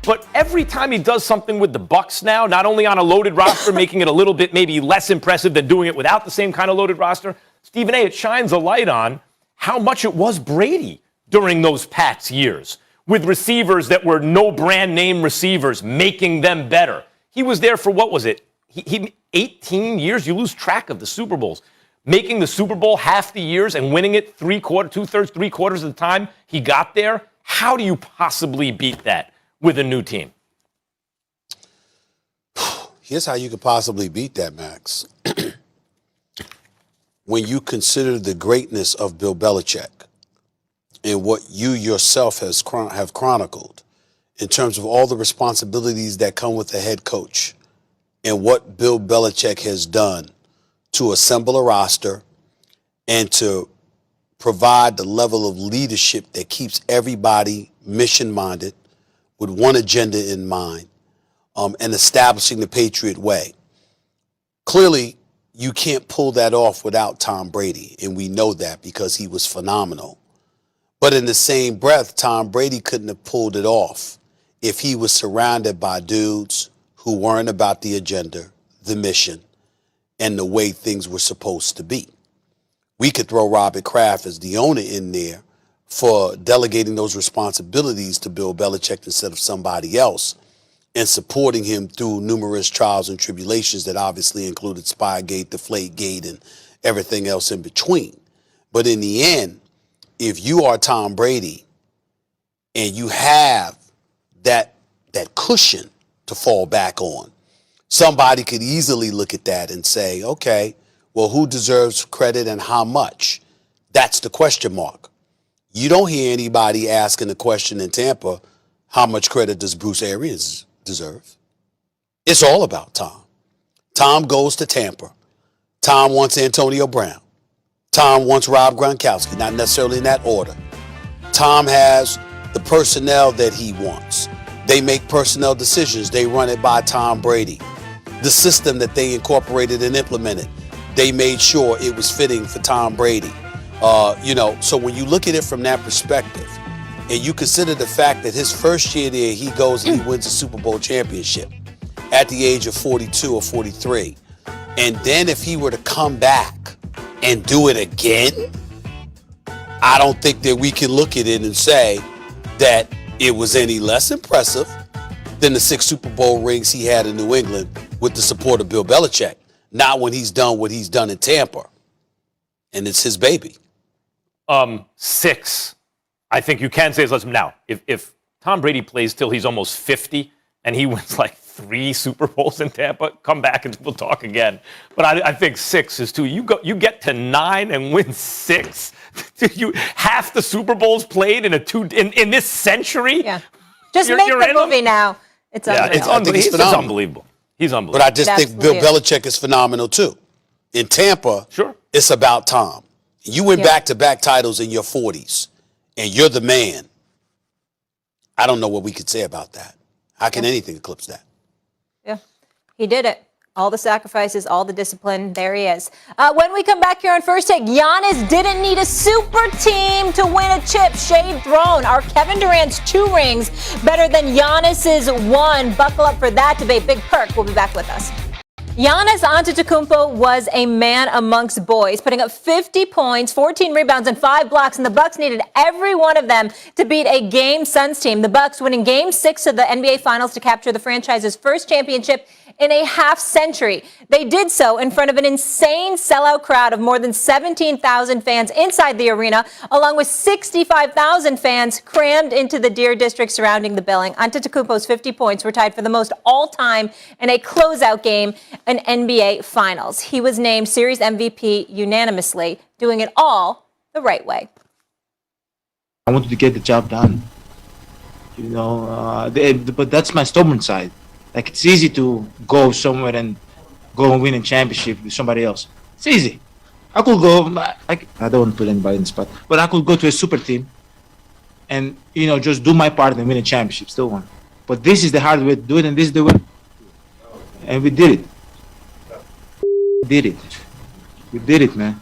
But every time he does something with the Bucs now, not only on a loaded roster, making it a little bit maybe less impressive than doing it without the same kind of loaded roster, Stephen A., it shines a light on how much it was Brady during those Pats years, with receivers that were no brand name receivers, making them better. He was there for, what was it? He 18 years? You lose track of the Super Bowls. Making the Super Bowl half the years and winning it 2/3, 3/4 of the time he got there. How do you possibly beat that with a new team? Here's how you could possibly beat that, Max. When you consider the greatness of Bill Belichick and what you yourself have chronicled in terms of all the responsibilities that come with a head coach and what Bill Belichick has done to assemble a roster and to provide the level of leadership that keeps everybody mission-minded with one agenda in mind, and establishing the Patriot way. Clearly, you can't pull that off without Tom Brady, and we know that because he was phenomenal. But in the same breath, Tom Brady couldn't have pulled it off if he was surrounded by dudes who weren't about the agenda, the mission, and the way things were supposed to be. We could throw Robert Kraft as the owner in there for delegating those responsibilities to Bill Belichick instead of somebody else, and supporting him through numerous trials and tribulations that obviously included Spygate, Deflategate, and everything else in between. But in the end, if you are Tom Brady and you have that cushion to fall back on, somebody could easily look at that and say, okay, well, who deserves credit and how much? That's the question mark. You don't hear anybody asking the question in Tampa, how much credit does Bruce Arians deserve? It's all about Tom. Tom goes to Tampa. Tom wants Antonio Brown. Tom wants Rob Gronkowski, not necessarily in that order. Tom has the personnel that he wants. They make personnel decisions. They run it by Tom Brady. The system that they incorporated and implemented, they made sure it was fitting for Tom Brady. So when you look at it from that perspective, and you consider the fact that his first year there, he goes and he wins a Super Bowl championship at the age of 42 or 43. And then if he were to come back and do it again, I don't think that we can look at it and say that it was any less impressive than the 6 Super Bowl rings he had in New England with the support of Bill Belichick. Not when he's done what he's done in Tampa. And it's his baby. 6. I think you can say it's less. Now, if Tom Brady plays till he's almost 50 and he wins like 3 Super Bowls in Tampa, come back and we'll talk again. But I think 6 is too. You get to 9 and win 6. Half the Super Bowls played in this century. Yeah, just make the movie now. It's unbelievable. It's unbelievable. He's unbelievable. But I just think Bill Belichick is phenomenal too. In Tampa, it's about Tom. You win back-to-back titles in your 40s, and you're the man. I don't know what we could say about that. How can anything eclipse that? Yeah, he did it. All the sacrifices, all the discipline, there he is. When we come back here on First Take, Giannis didn't need a super team to win a chip. Shade thrown. Are Kevin Durant's 2 rings better than Giannis's 1? Buckle up for that debate. Big perk. We'll be back with us. Giannis Antetokounmpo was a man amongst boys, putting up 50 points, 14 rebounds, and 5 blocks, and the Bucks needed every one of them to beat a game Suns team. The Bucks winning Game 6 of the NBA Finals to capture the franchise's first championship in a half century. They did so in front of an insane sellout crowd of more than 17,000 fans inside the arena, along with 65,000 fans crammed into the Deer District surrounding the building. Antetokounmpo's 50 points were tied for the most all-time in a closeout game in NBA Finals. He was named Series MVP unanimously, doing it all the right way. I wanted to get the job done. You know, but that's my stubborn side. Like, it's easy to go somewhere and go and win a championship with somebody else. It's easy. I could go, like, I don't want to put anybody in the spot, but I could go to a super team and, you know, just do my part and win a championship, still one. But this is the hard way to do it, and this is the way. And we did it. We did it, man.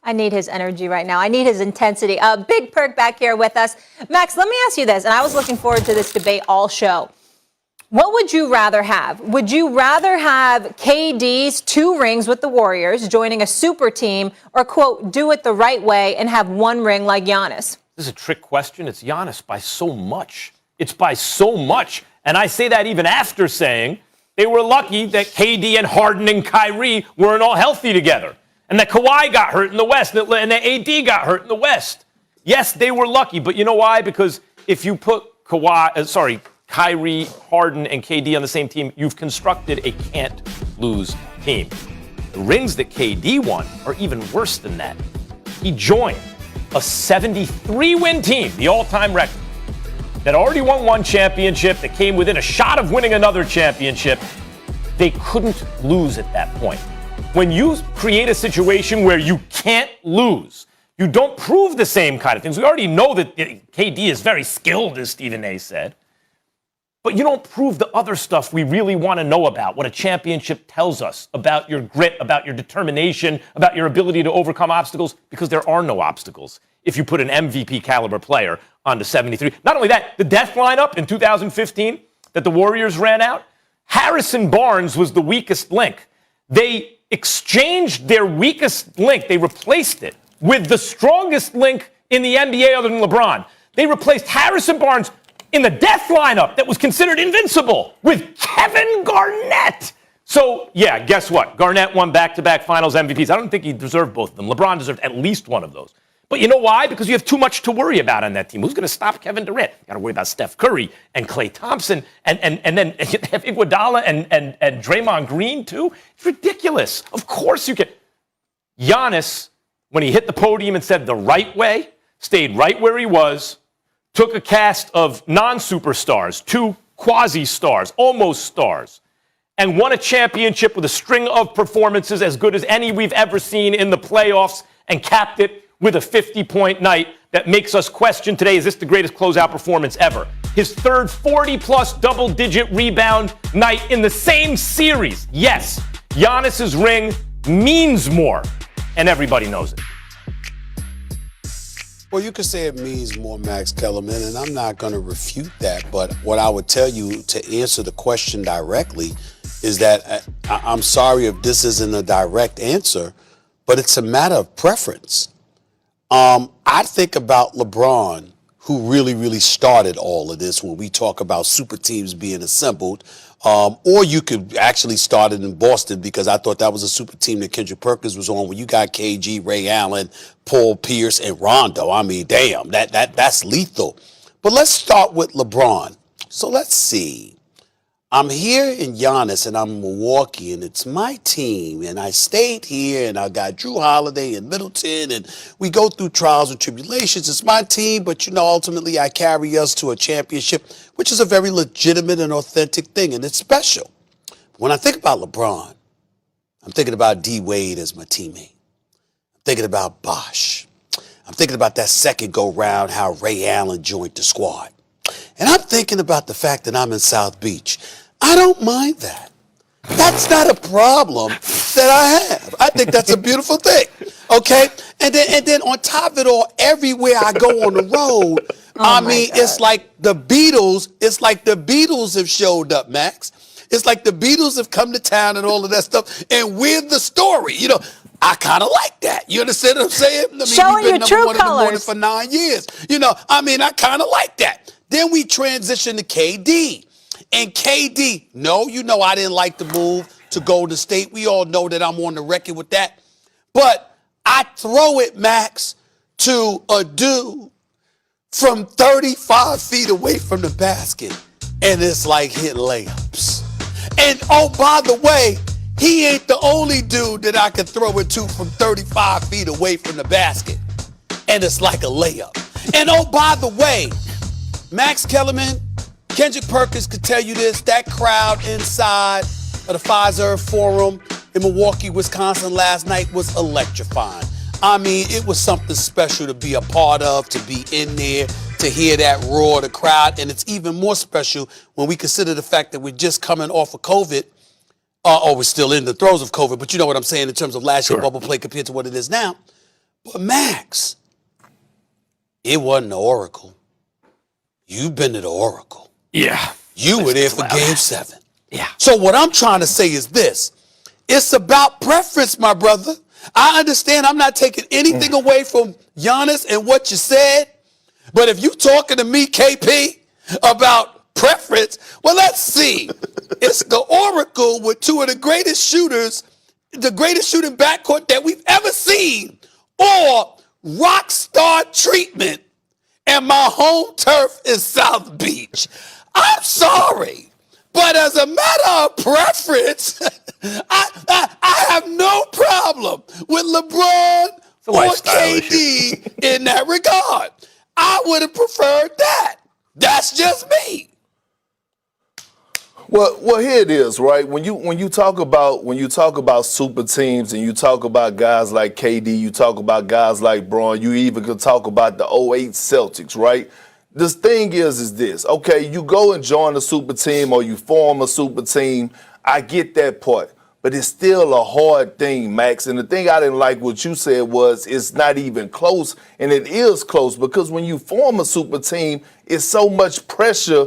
I need his energy right now. I need his intensity. Big Perk back here with us. Max, let me ask you this, and I was looking forward to this debate all show. What would you rather have? Would you rather have KD's 2 rings with the Warriors, joining a super team, or, quote, do it the right way and have 1 ring like Giannis? This is a trick question. It's Giannis by so much. It's by so much. And I say that even after saying they were lucky that KD and Harden and Kyrie weren't all healthy together, and that Kawhi got hurt in the West, and that AD got hurt in the West. Yes, they were lucky, but you know why? Because if you put Kyrie, Harden, and KD on the same team, you've constructed a can't-lose team. The rings that KD won are even worse than that. He joined a 73-win team, the all-time record, that already won 1 championship, that came within a shot of winning another championship. They couldn't lose at that point. When you create a situation where you can't lose, you don't prove the same kind of things. We already know that KD is very skilled, as Stephen A. said. But you don't prove the other stuff we really want to know about, what a championship tells us about your grit, about your determination, about your ability to overcome obstacles, because there are no obstacles if you put an MVP caliber player onto 73. Not only that, the death lineup in 2015 that the Warriors ran out, Harrison Barnes was the weakest link. They exchanged their weakest link. They replaced it with the strongest link in the NBA other than LeBron. They replaced Harrison Barnes in the death lineup that was considered invincible with Kevin Garnett. So, yeah, guess what? Garnett won back-to-back finals MVPs. I don't think he deserved both of them. LeBron deserved at least one of those. But you know why? Because you have too much to worry about on that team. Who's going to stop Kevin Durant? You got to worry about Steph Curry and Klay Thompson and then have Iguodala and Draymond Green too. It's ridiculous. Of course you can. Giannis, when he hit the podium and said the right way, stayed right where he was, took a cast of non-superstars, 2 quasi-stars, almost stars, and won a championship with a string of performances as good as any we've ever seen in the playoffs, and capped it with a 50-point night that makes us question today, is this the greatest closeout performance ever? His 3rd 40-plus double-digit rebound night in the same series. Yes, Giannis's ring means more, and everybody knows it. Well, you could say it means more, Max Kellerman, and I'm not going to refute that. But what I would tell you to answer the question directly is that I'm sorry if this isn't a direct answer, but it's a matter of preference. I think about LeBron, who really started all of this when we talk about super teams being assembled. Or you could actually start it in Boston, because I thought that was a super team that Kendrick Perkins was on, when you got KG, Ray Allen, Paul Pierce, and Rondo. I mean, damn, that's lethal. But let's start with LeBron. So let's see. I'm here in Giannis, and I'm in Milwaukee, and it's my team, and I stayed here, and I got Drew Holiday and Middleton, and we go through trials and tribulations. It's my team, but, you know, ultimately I carry us to a championship, which is a very legitimate and authentic thing, and it's special. When I think about LeBron, I'm thinking about D. Wade as my teammate. I'm thinking about Bosh. I'm thinking about that second go-round, how Ray Allen joined the squad. And I'm thinking about the fact that I'm in South Beach. I don't mind that. That's not a problem that I have. I think that's a beautiful thing. Okay? And then on top of it all, everywhere I go on the road, it's like the Beatles have showed up, Max. It's like the Beatles have come to town and all of that stuff, and we're the story. You know, I kind of like that. You understand what I'm saying? I mean, Showing we've been your true number one in the morning colors. for 9 years. You know, I mean, I kind of like that. Then we transition to KD. And KD, no, you know I didn't like the move to Golden State. We all know that I'm on the record with that. But I throw it, Max, to a dude from 35 feet away from the basket, and it's like hitting layups. And oh, by the way, he ain't the only dude that I could throw it to from 35 feet away from the basket, and it's like a layup. And oh, by the way, Max Kellerman, Kendrick Perkins could tell you this, that crowd inside of the Pfizer Forum in Milwaukee, Wisconsin last night was electrifying. I mean, it was something special to be a part of, to be in there, to hear that roar of the crowd. And it's even more special when we consider the fact that we're just coming off of COVID, or we're still in the throes of COVID, but you know what I'm saying in terms of last year bubble play compared to what it is now. But Max, it wasn't the Oracle. You've been to the Oracle. Yeah. You were there for Game 7. Yeah. So what I'm trying to say is this. It's about preference, my brother. I understand I'm not taking anything away from Giannis and what you said, but if you talking to me, KP, about preference, well, let's see. It's the Oracle with two of the greatest shooters, the greatest shooting backcourt that we've ever seen, or rock star treatment, and my home turf is South Beach. I'm sorry, but as a matter of preference, I have no problem with LeBron or KD in that regard. I would have preferred that. That's just me. Well, here it is, right? When you talk about super teams and you talk about guys like KD, you talk about guys like Braun, you even could talk about the 08 Celtics, right? This thing is this, okay, you go and join a super team or you form a super team, I get that part, but it's still a hard thing, Max. And the thing I didn't like what you said was it's not even close, and it is close because when you form a super team, it's so much pressure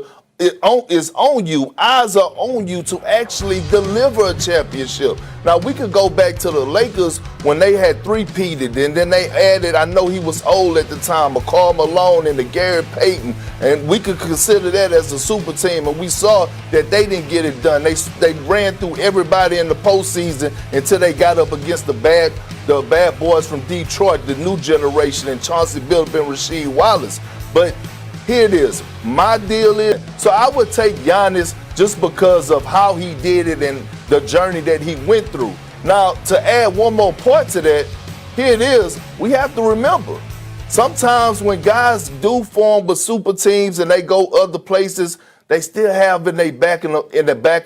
is on you. Eyes are on you to actually deliver a championship. Now, we could go back to the Lakers when they had three-peated, and then they added, I know he was old at the time, Karl Malone and the Gary Payton, and we could consider that as a super team, and we saw that they didn't get it done. They ran through everybody in the postseason until they got up against the bad boys from Detroit, the new generation, and Chauncey Billups and Rasheed Wallace. But here it is. My deal is, so I would take Giannis just because of how he did it and the journey that he went through. Now, to add one more part to that, here it is. We have to remember, sometimes when guys do form with super teams and they go other places, they still have in the back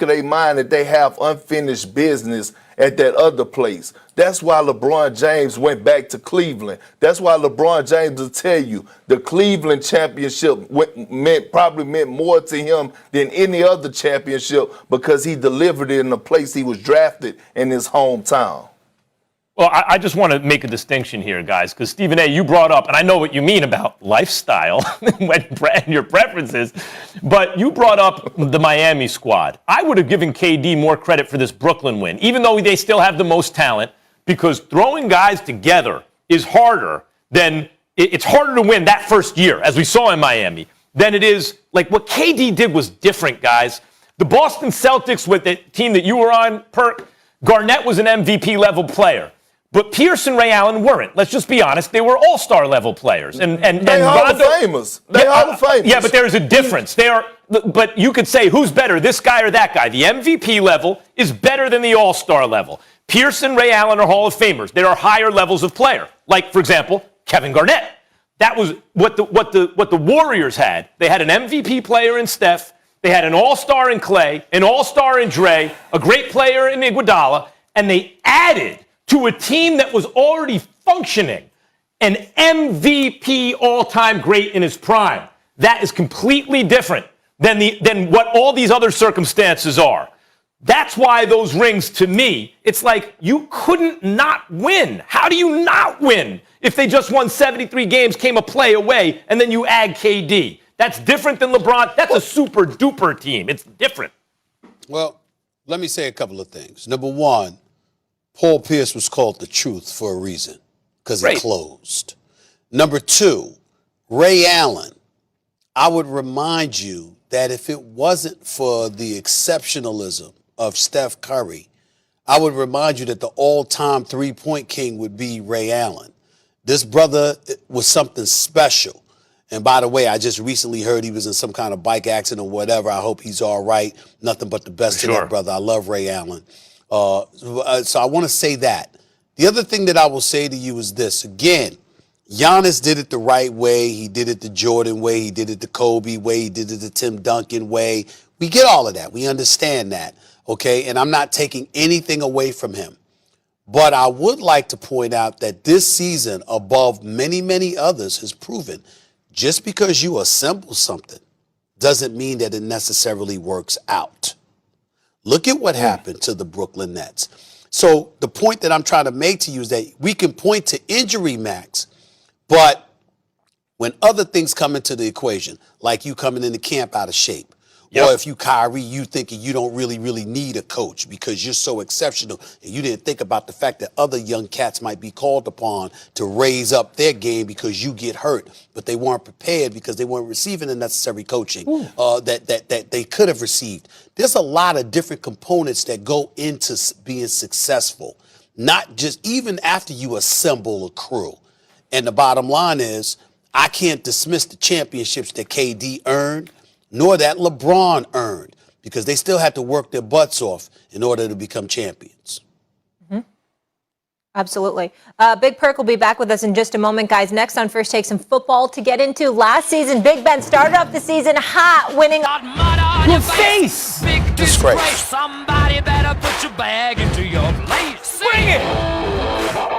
of their mind that they have unfinished business at that other place. That's why LeBron James went back to Cleveland. That's why LeBron James will tell you the Cleveland championship probably meant more to him than any other championship because he delivered it in the place he was drafted in his hometown. Well, I just want to make a distinction here, guys, because Stephen A., you brought up, and I know what you mean about lifestyle and your preferences, but you brought up the Miami squad. I would have given KD more credit for this Brooklyn win, even though they still have the most talent, because throwing guys together is harder than, it's harder to win that first year, as we saw in Miami, than it is, like what KD did was different, guys. The Boston Celtics, with the team that you were on, Perk, Garnett was an MVP level player. But Pierce and Ray Allen weren't. Let's just be honest. They were all-star level players. And they Hall of Famers. They Hall of Famers. Yeah, but there's a difference. But you could say, who's better, this guy or that guy? The MVP level is better than the all-star level. Pierce and Ray Allen are Hall of Famers. There are higher levels of player. Like, for example, Kevin Garnett. That was what the Warriors had. They had an MVP player in Steph. They had an all-star in Clay, an all-star in Dre, a great player in Iguodala, and they added to a team that was already functioning, an MVP all-time great in his prime. That is completely different than what all these other circumstances are. That's why those rings, to me, it's like you couldn't not win. How do you not win if they just won 73 games, came a play away, and then you add KD? That's different than LeBron. That's a super-duper team. It's different. Well, Let me say a couple of things. Number one, Paul Pierce was called the truth for a reason because he closed. Number two, Ray Allen, I would remind you that if it wasn't for the exceptionalism of Steph Curry, I would remind you that the all-time three-point king would be Ray Allen. This brother was something special. And by the way, I just recently heard he was in some kind of bike accident or whatever. I hope he's all right. Nothing but the best to that brother. I love Ray Allen. So I want to say that. The other thing that I will say to you is this. Again, Giannis did it the right way. He did it the Jordan way. He did it the Kobe way. He did it the Tim Duncan way. We get all of that. We understand that. Okay? And I'm not taking anything away from him. But I would like to point out that this season, above many, many others, has proven just because you assemble something doesn't mean that it necessarily works out. Look at what happened to the Brooklyn Nets. So the point that I'm trying to make to you is that we can point to injury, Max, but when other things come into the equation, like you coming into camp out of shape, or if you Kyrie, you thinking you don't really need a coach because you're so exceptional and you didn't think about the fact that other young cats might be called upon to raise up their game because you get hurt, but they weren't prepared because they weren't receiving the necessary coaching that they could have received. There's a lot of different components that go into being successful, not just even after you assemble a crew. And the bottom line is, I can't dismiss the championships that KD earned, nor that LeBron earned, because they still had to work their butts off in order to become champions. Absolutely. Big Perk will be back with us in just a moment, guys. Next on First Take, some football to get into. Last season, Big Ben started off the season hot, winning Your face. Big Disgrace. Somebody better put your bag into your place. Bring it.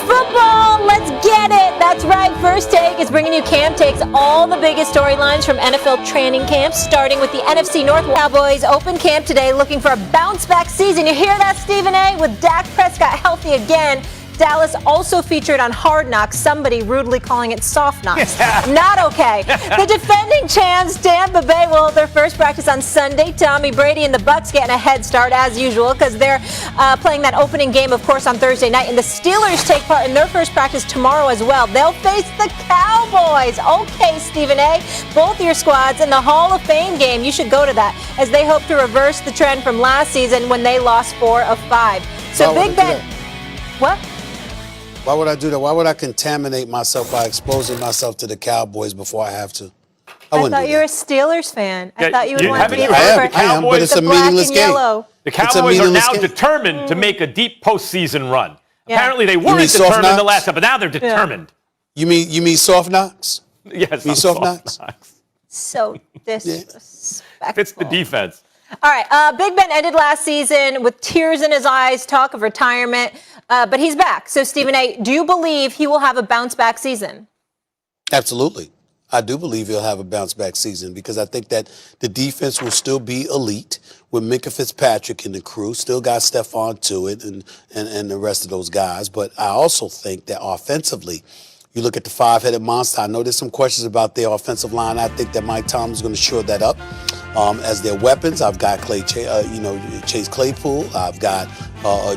football. Let's get it. That's right. First Take is bringing you Camp Takes, all the biggest storylines from NFL training camps, starting with the NFC North. Cowboys open camp today looking for a bounce-back season. You hear that, Stephen A? With Dak Prescott healthy again. Dallas also featured on Hard Knocks, somebody rudely calling it Soft Knocks. Not okay. The defending champs, Tampa Bay, will hold their first practice on Sunday. Tommy Brady and the Bucs getting a head start as usual because they're playing that opening game, of course, on Thursday night. And the Steelers take part in their first practice tomorrow as well. They'll face the Cowboys. Okay, Stephen A. Both your squads in the Hall of Fame game. You should go to that as they hope to reverse the trend from last season when they lost 4 of 5. So Big Ben. What? Why would I do that? Why would I contaminate myself by exposing myself to the Cowboys before I have to? I thought you were a Steelers fan. I thought you would want to be I am, but it's a meaningless game. The Cowboys are now determined to make a deep postseason run. Yeah. Apparently they weren't determined the last time, but now they're determined. You mean soft knocks? Yes, you mean soft knocks? So disrespectful. Fits the defense. All right, Big Ben ended last season with tears in his eyes, talk of retirement, but he's back. So, Stephen A., do you believe he will have a bounce-back season? Absolutely. I do believe he'll have a bounce-back season because I think that the defense will still be elite with Minkah Fitzpatrick and the crew. Still got Stephon Tuitt and the rest of those guys. But I also think that offensively, you look at the five-headed monster. I know there's some questions about their offensive line. I think that Mike Tomlin's going to shore that up as their weapons. I've got Chase Claypool. I've got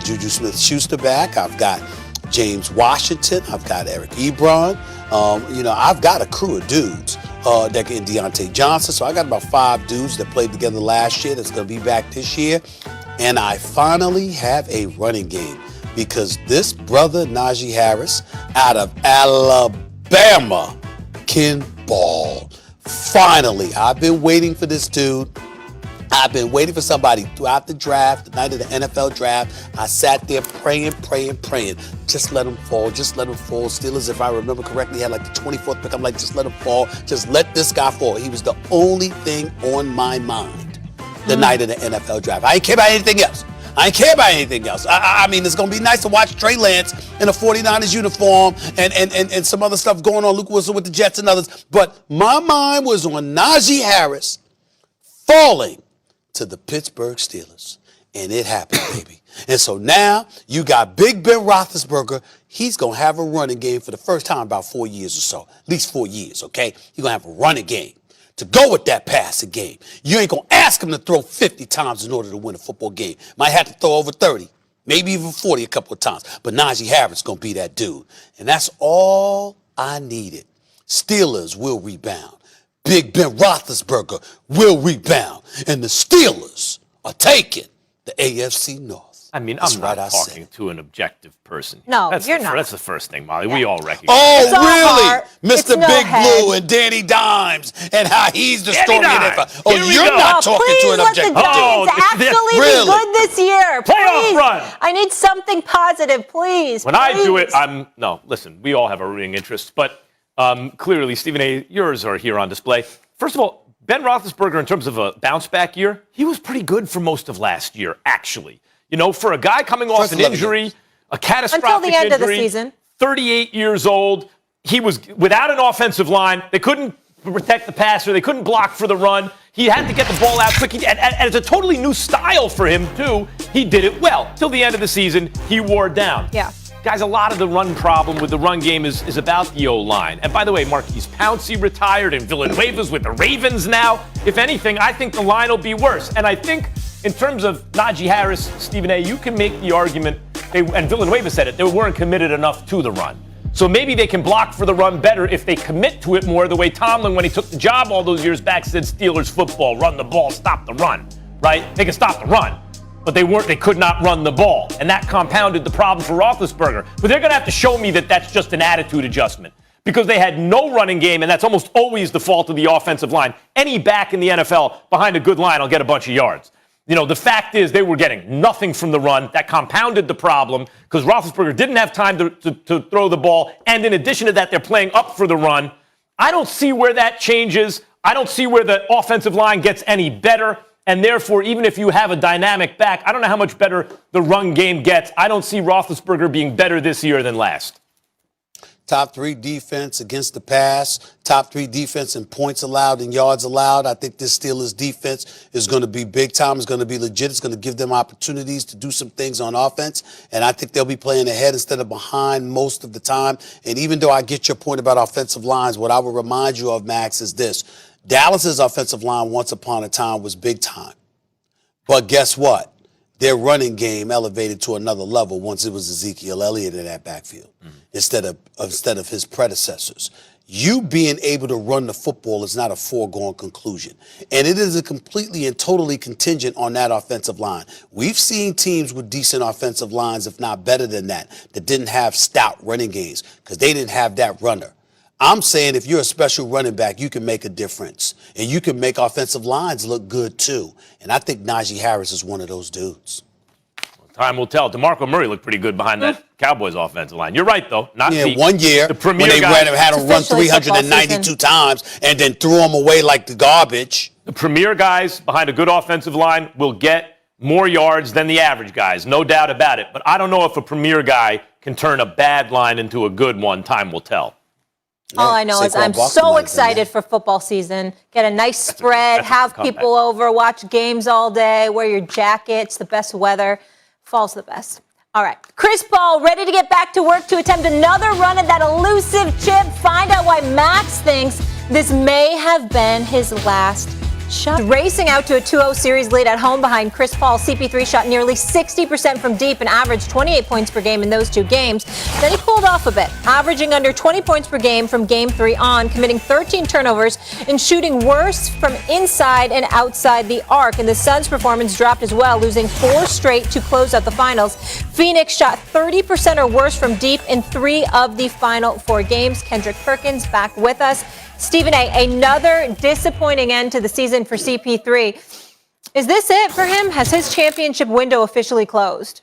Juju Smith-Schuster back. I've got James Washington. I've got Eric Ebron. I've got a crew of dudes that can Deontay Johnson. So I got about 5 dudes that played together last year that's going to be back this year. And I finally have a running game because this brother, Najee Harris, out of Alabama, can ball. Finally, I've been waiting for this dude. I've been waiting for somebody throughout the draft, the night of the NFL draft. I sat there praying. Just let him fall. Steelers, if I remember correctly, had like the 24th pick. I'm like, just let him fall. Just let this guy fall. He was the only thing on my mind the night of the NFL draft. I didn't care about anything else. I mean, it's going to be nice to watch Trey Lance in a 49ers uniform and some other stuff going on, Luke Wilson with the Jets and others. But my mind was on Najee Harris falling to the Pittsburgh Steelers. And it happened, baby. And so now you got Big Ben Roethlisberger. He's going to have a running game for the first time in about 4 years or so. At least 4 years, okay? He's going to have a running game to go with that passing game. You ain't going to ask him to throw 50 times in order to win a football game. Might have to throw over 30, maybe even 40 a couple of times. But Najee Harris is going to be that dude. And that's all I needed. Steelers will rebound. Big Ben Roethlisberger will rebound. And the Steelers are taking the AFC North. I mean, That's I'm not right, I talking said. to an objective person. No, that's you're not. That's the first thing, Molly. We all recognize. Oh, It's all really? heart. It's Mr. no Big head. Blue and Danny Dimes and how he's the story of Dimes. that. Oh, Here we you're go. not talking Please to an let the objective Giants dude. actually Really? be good this year. Playoff Please. run. I need something positive, please. When I do it, please. no, listen, we all have our rooting interests, but clearly, Stephen A., yours are here on display. First of all, Ben Roethlisberger, in terms of a bounce-back year, he was pretty good for most of last year, actually. You know, for a guy coming off an injury, a catastrophic Until the end of the injury, season. 38 years old, he was without an offensive line. They couldn't protect the passer. They couldn't block for the run. He had to get the ball out quick. And it's a totally new style for him, too. He did it well. Till the end of the season, he wore down. Yeah. Guys, a lot of the run problem with the run game is about the O-line. And by the way, Marquise Pouncey retired and Villanueva's with the Ravens now. If anything, I think the line will be worse. And I think in terms of Najee Harris, Stephen A., you can make the argument, and Villanueva said it, they weren't committed enough to the run. So maybe they can block for the run better if they commit to it more, the way Tomlin, when he took the job all those years back, said Steelers football, run the ball, stop the run, right? They can stop the run. But they could not run the ball. And that compounded the problem for Roethlisberger. But they're going to have to show me that that's just an attitude adjustment. Because they had no running game, and that's almost always the fault of the offensive line. Any back in the NFL behind a good line will get a bunch of yards. You know, the fact is they were getting nothing from the run. That compounded the problem because Roethlisberger didn't have time to throw the ball. And in addition to that, they're playing up for the run. I don't see where that changes. I don't see where the offensive line gets any better. And therefore, even if you have a dynamic back, I don't know how much better the run game gets. I don't see Roethlisberger being better this year than last. Top 3 defense against the pass. Top 3 defense in points allowed and yards allowed. I think this Steelers defense is going to be big time. It's going to be legit. It's going to give them opportunities to do some things on offense. And I think they'll be playing ahead instead of behind most of the time. And even though I get your point about offensive lines, what I will remind you of, Max, is this. Dallas's offensive line once upon a time was big time. But guess what? Their running game elevated to another level once it was Ezekiel Elliott in that backfield instead of his predecessors. You being able to run the football is not a foregone conclusion. And it is a completely and totally contingent on that offensive line. We've seen teams with decent offensive lines, if not better than that didn't have stout running games because they didn't have that runner. I'm saying if you're a special running back, you can make a difference. And you can make offensive lines look good, too. And I think Najee Harris is one of those dudes. Time will tell. DeMarco Murray looked pretty good behind that Cowboys offensive line. You're right, though. Not Yeah, the, 1 year the premier when they guy, had him run 392 times and then threw him away like the garbage. The premier guys behind a good offensive line will get more yards than the average guys, no doubt about it. But I don't know if a premier guy can turn a bad line into a good one. Time will tell. All I know is I'm so excited for football season. Get a nice spread, have people over, watch games all day, wear your jackets, the best weather. Fall's the best. All right. Chris Paul ready to get back to work to attempt another run at that elusive chip. Find out why Max thinks this may have been his last shot. Racing out to a 2-0 series lead at home behind Chris Paul. CP3 shot nearly 60% from deep and averaged 28 points per game in those 2 games. Then he cooled off a bit, averaging under 20 points per game from game 3 on, committing 13 turnovers and shooting worse from inside and outside the arc. And the Suns' performance dropped as well, losing 4 straight to close out the finals. Phoenix shot 30% or worse from deep in 3 of the final 4 games. Kendrick Perkins back with us. Stephen A., another disappointing end to the season for CP3. Is this it for him? Has his championship window officially closed?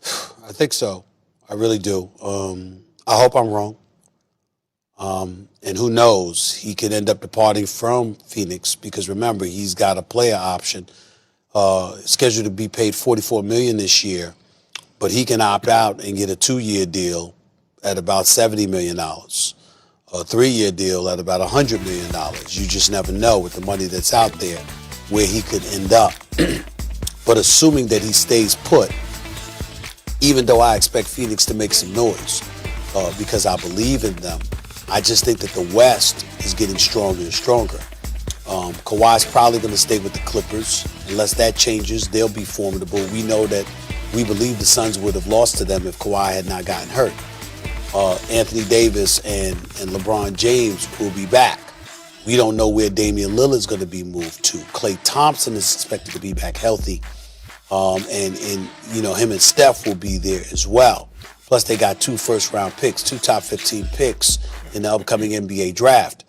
I think so. I really do. I hope I'm wrong. And who knows? He could end up departing from Phoenix because, remember, he's got a player option scheduled to be paid $44 million this year. But he can opt out and get a 2-year deal at about $70 million. A 3-year deal at about $100 million. You just never know with the money that's out there where he could end up. But assuming that he stays put, even though I expect Phoenix to make some noise because I believe in them, I just think that the West is getting stronger and stronger. Kawhi's probably going to stay with the Clippers. Unless that changes, they'll be formidable. We know that we believe the Suns would have lost to them if Kawhi had not gotten hurt. Anthony Davis and LeBron James will be back. We don't know where Damian Lillard's going to be moved to. Klay Thompson is expected to be back healthy. And him and Steph will be there as well. Plus, they got 2 first-round picks, 2 top 15 picks in the upcoming NBA draft.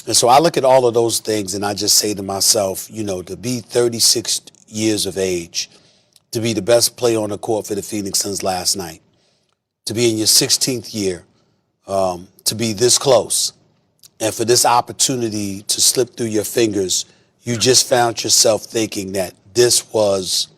And so I look at all of those things and I just say to myself, to be 36 years of age, to be the best player on the court for the Phoenix Suns last night, to be in your 16th year, to be this close, and for this opportunity to slip through your fingers, you just found yourself thinking that this was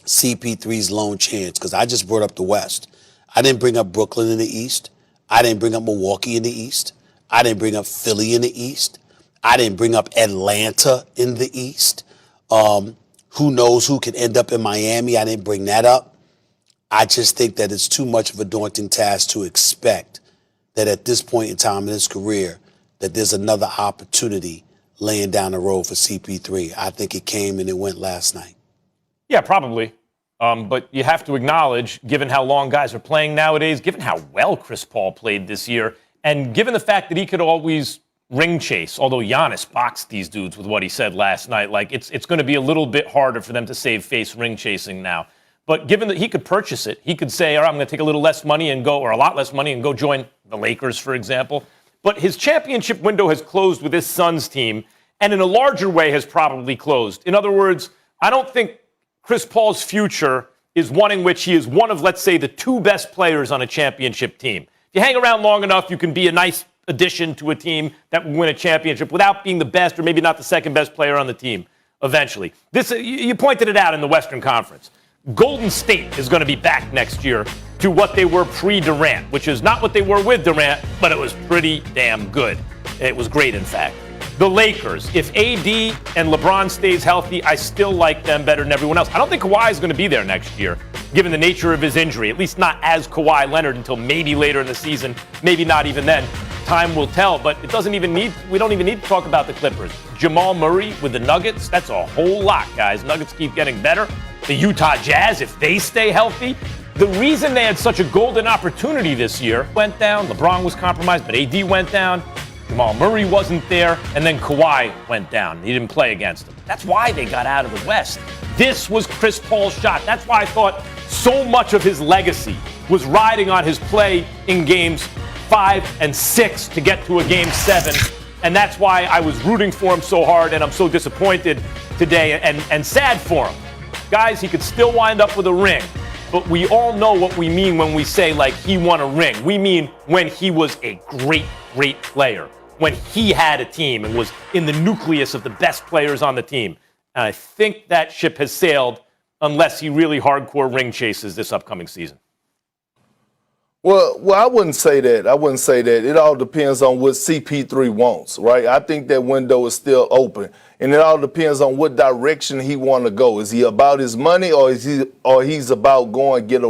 CP3's lone chance, because I just brought up the West. I didn't bring up Brooklyn in the East. I didn't bring up Milwaukee in the East. I didn't bring up Philly in the East. I didn't bring up Atlanta in the East. Who knows who could end up in Miami? I didn't bring that up. I just think that it's too much of a daunting task to expect that at this point in time in his career that there's another opportunity laying down the road for CP3. I think it came and it went last night. Yeah, probably. But you have to acknowledge, given how long guys are playing nowadays, given how well Chris Paul played this year, and given the fact that he could always ring chase, although Giannis boxed these dudes with what he said last night, it's going to be a little bit harder for them to save face ring chasing now. But given that he could purchase it, he could say, all right, I'm going to take a little less money and go, or a lot less money and go join the Lakers, for example. But his championship window has closed with this Suns team, and in a larger way has probably closed. In other words, I don't think Chris Paul's future is one in which he is one of, let's say, the 2 best players on a championship team. If you hang around long enough, you can be a nice addition to a team that will win a championship without being the best or maybe not the second best player on the team eventually. You pointed it out in the Western Conference. Golden State is going to be back next year to what they were pre-Durant, which is not what they were with Durant, but it was pretty damn good. It was great, in fact. The Lakers, if AD and LeBron stays healthy, I still like them better than everyone else. I don't think Kawhi is going to be there next year, given the nature of his injury, at least not as Kawhi Leonard until maybe later in the season, maybe not even then. Time will tell, but we don't even need to talk about the Clippers. Jamal Murray with the Nuggets, that's a whole lot, guys. Nuggets keep getting better. The Utah Jazz, if they stay healthy, the reason they had such a golden opportunity this year went down. LeBron was compromised, but AD went down. Jamal Murray wasn't there, and then Kawhi went down. He didn't play against him. That's why they got out of the West. This was Chris Paul's shot. That's why I thought so much of his legacy was riding on his play in games 5 and 6 to get to a game 7. And that's why I was rooting for him so hard, and I'm so disappointed today and sad for him. Guys, he could still wind up with a ring, but we all know what we mean when we say, he won a ring. We mean when he was a great, great player, when he had a team and was in the nucleus of the best players on the team. And I think that ship has sailed unless he really hardcore ring chases this upcoming season. Well, I wouldn't say that. It all depends on what CP3 wants, right? I think that window is still open, and it all depends on what direction he want to go. Is he about his money, or he's about going get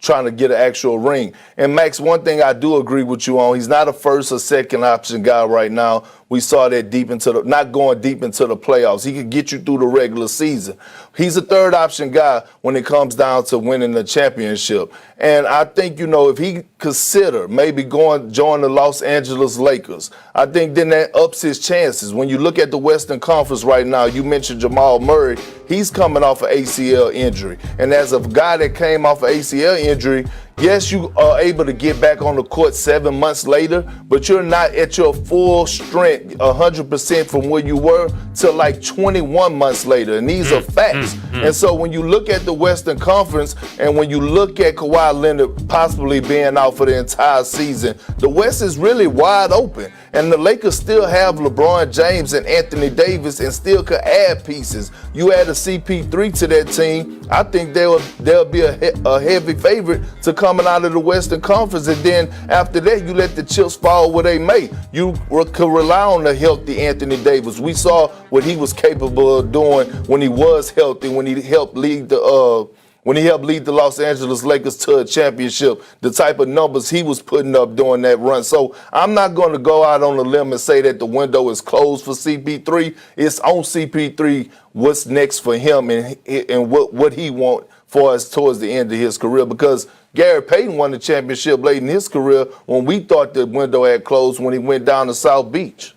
trying to get an actual ring? And Max, one thing I do agree with you on, he's not a first or second option guy right now. We saw that not going deep into the playoffs. He could get you through the regular season. He's a third option guy when it comes down to winning the championship. And I think, if he consider maybe join the Los Angeles Lakers, I think then that ups his chances. When you look at the Western Conference right now, you mentioned Jamal Murray. He's coming off an ACL injury. And as a guy that came off an ACL injury, yes, you are able to get back on the court 7 months later, but you're not at your full strength 100% from where you were till 21 months later. And these are facts. And so when you look at the Western Conference and when you look at Kawhi Leonard possibly being out for the entire season, the West is really wide open. And the Lakers still have LeBron James and Anthony Davis and still could add pieces. You add a CP3 to that team, I think they'll be a heavy favorite to coming out of the Western Conference. And then after that, you let the chips fall where they may. You could rely on the healthy Anthony Davis. We saw what he was capable of doing when he was healthy, when he helped lead the when he helped lead the Los Angeles Lakers to a championship, the type of numbers he was putting up during that run. So I'm not going to go out on a limb and say that the window is closed for CP3. It's on CP3 what's next for him and what he wants for us towards the end of his career, because Gary Payton won the championship late in his career when we thought the window had closed when he went down to South Beach.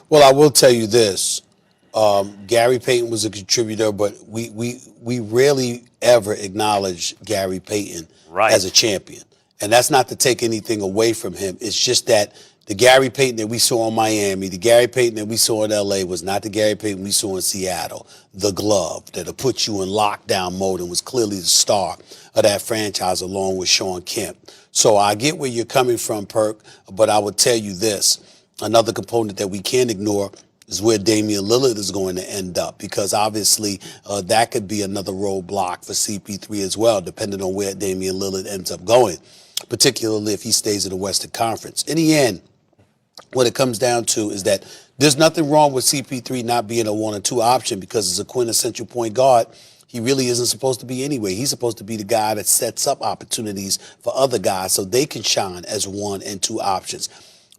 Well, I will tell you this. Gary Payton was a contributor, but we rarely ever acknowledge Gary Payton as a champion. And that's not to take anything away from him. It's just that the Gary Payton that we saw in Miami, the Gary Payton that we saw in L.A. was not the Gary Payton we saw in Seattle. The glove that'll put you in lockdown mode and was clearly the star of that franchise along with Sean Kemp. So I get where you're coming from, Perk, but I would tell you this. Another component that we can't ignore is where Damian Lillard is going to end up, because obviously that could be another roadblock for CP3 as well, depending on where Damian Lillard ends up going, particularly if he stays in the Western Conference. In the end, what it comes down to is that there's nothing wrong with CP3 not being a 1 or 2 option, because as a quintessential point guard, he really isn't supposed to be anyway. He's supposed to be the guy that sets up opportunities for other guys so they can shine as 1 and 2 options.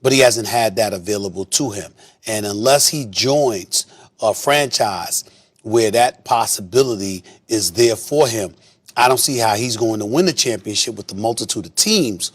But he hasn't had that available to him. And unless he joins a franchise where that possibility is there for him, I don't see how he's going to win the championship with the multitude of teams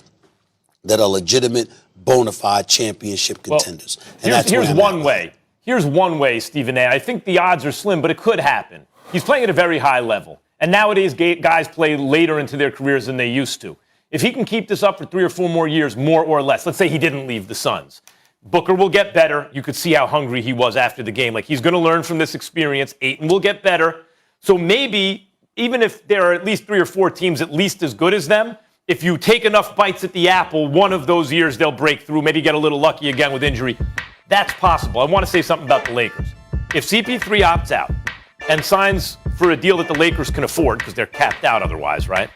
that are legitimate, bona fide championship contenders. Well, here's one way. Here's one way, Stephen A. I think the odds are slim, but it could happen. He's playing at a very high level. And nowadays, guys play later into their careers than they used to. If he can keep this up for 3 or 4 more years, more or less, let's say he didn't leave the Suns, Booker will get better. You could see how hungry he was after the game. Like, he's going to learn from this experience. Ayton will get better. So maybe, even if there are at least 3 or 4 teams at least as good as them, if you take enough bites at the apple, one of those years they'll break through, maybe get a little lucky again with injury. That's possible. I want to say something about the Lakers. If CP3 opts out and signs for a deal that the Lakers can afford, because they're capped out otherwise, right?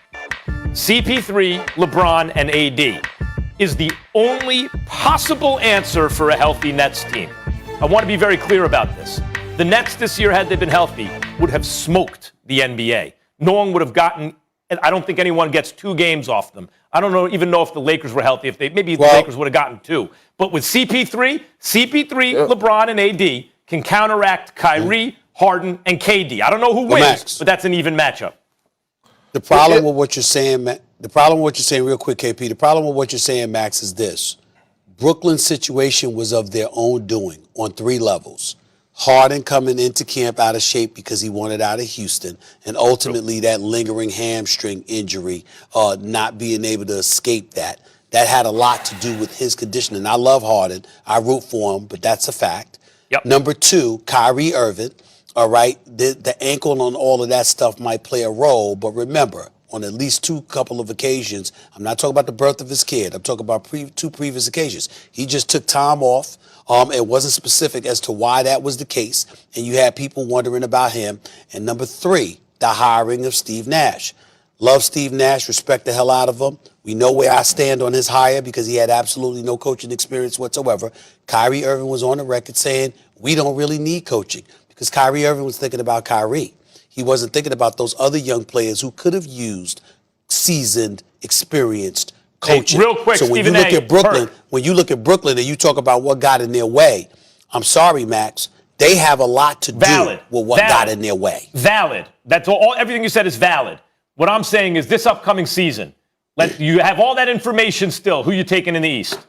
CP3, LeBron, and AD is the only possible answer for a healthy Nets team. I want to be very clear about this. The Nets this year, had they been healthy, would have smoked the NBA. No one would have gotten, I don't think anyone gets 2 games off them. I don't even know if the Lakers were healthy. The Lakers would have gotten 2. But with CP3, LeBron, and AD can counteract Kyrie, Harden, and KD. I don't know who wins, but that's an even matchup. The problem with what you're saying, real quick, KP, the problem with what you're saying, Max, is this. Brooklyn's situation was of their own doing on 3 levels. Harden coming into camp out of shape because he wanted out of Houston, and ultimately that lingering hamstring injury, not being able to escape that. That had a lot to do with his conditioning. I love Harden. I root for him, but that's a fact. Yep. Number 2, Kyrie Irving. All right, the ankle on all of that stuff might play a role, but remember, on at least 2 couple of occasions, I'm not talking about the birth of his kid. I'm talking about 2 previous occasions. He just took time off. It wasn't specific as to why that was the case, and you had people wondering about him. And number 3, the hiring of Steve Nash. Love Steve Nash, respect the hell out of him. We know where I stand on his hire because he had absolutely no coaching experience whatsoever. Kyrie Irving was on the record saying, we don't really need coaching. Because Kyrie Irving was thinking about Kyrie. He wasn't thinking about those other young players who could have used seasoned, experienced coaching. Hey, real quick, so when you look at Brooklyn and you talk about what got in their way, I'm sorry, Max, they have a lot to do with what got in their way. Valid. That's all. Everything you said is valid. What I'm saying is this upcoming season, you have all that information still. Who you taking in the East?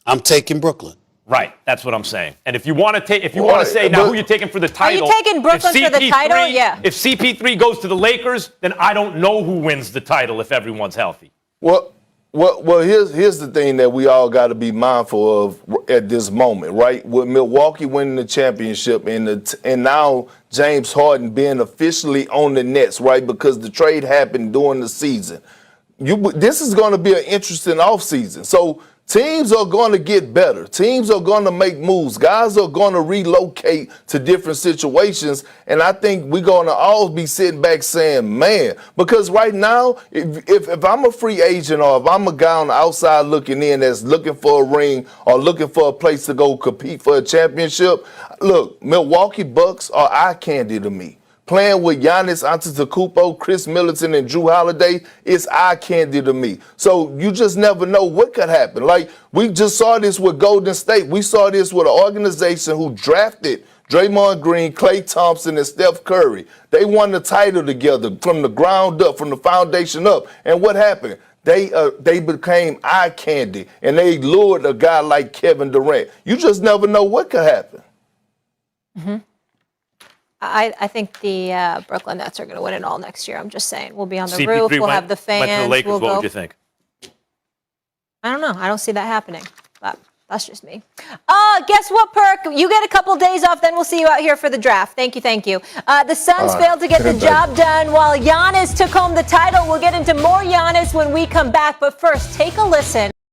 I'm taking Brooklyn. Right, that's what I'm saying. And if you want to say now who you taking for the title? Are you taking Brooklyn for the title? Yeah. If CP3 goes to the Lakers, then I don't know who wins the title if everyone's healthy. Well, here's the thing that we all got to be mindful of at this moment, right? With Milwaukee winning the championship and now James Harden being officially on the Nets, right? Because the trade happened during the season. This is going to be an interesting offseason. So teams are going to get better. Teams are going to make moves. Guys are going to relocate to different situations. And I think we're going to all be sitting back saying, man, because right now, if I'm a free agent or if I'm a guy on the outside looking in that's looking for a ring or looking for a place to go compete for a championship, look, Milwaukee Bucks are eye candy to me. playing with Giannis Antetokounmpo, Chris Middleton, and Drew Holiday, it's eye candy to me. So you just never know what could happen. Like, we just saw this with Golden State. We saw this with an organization who drafted Draymond Green, Klay Thompson, and Steph Curry. They won the title together from the ground up, from the foundation up. And what happened? They became eye candy, and they lured a guy like Kevin Durant. You just never know what could happen. Mm-hmm. I think the Brooklyn Nets are going to win it all next year. I'm just saying. We'll be on the CP3 roof. We'll have the fans. Went to the Lakers. We'll What go. would you think? I don't know. I don't see that happening. But that's just me. Guess what, Perk? You get a couple days off, then we'll see you out here for the draft. Thank you, thank you. The Suns failed to get the job done while Giannis took home the title. We'll get into more Giannis when we come back. But first, take a listen.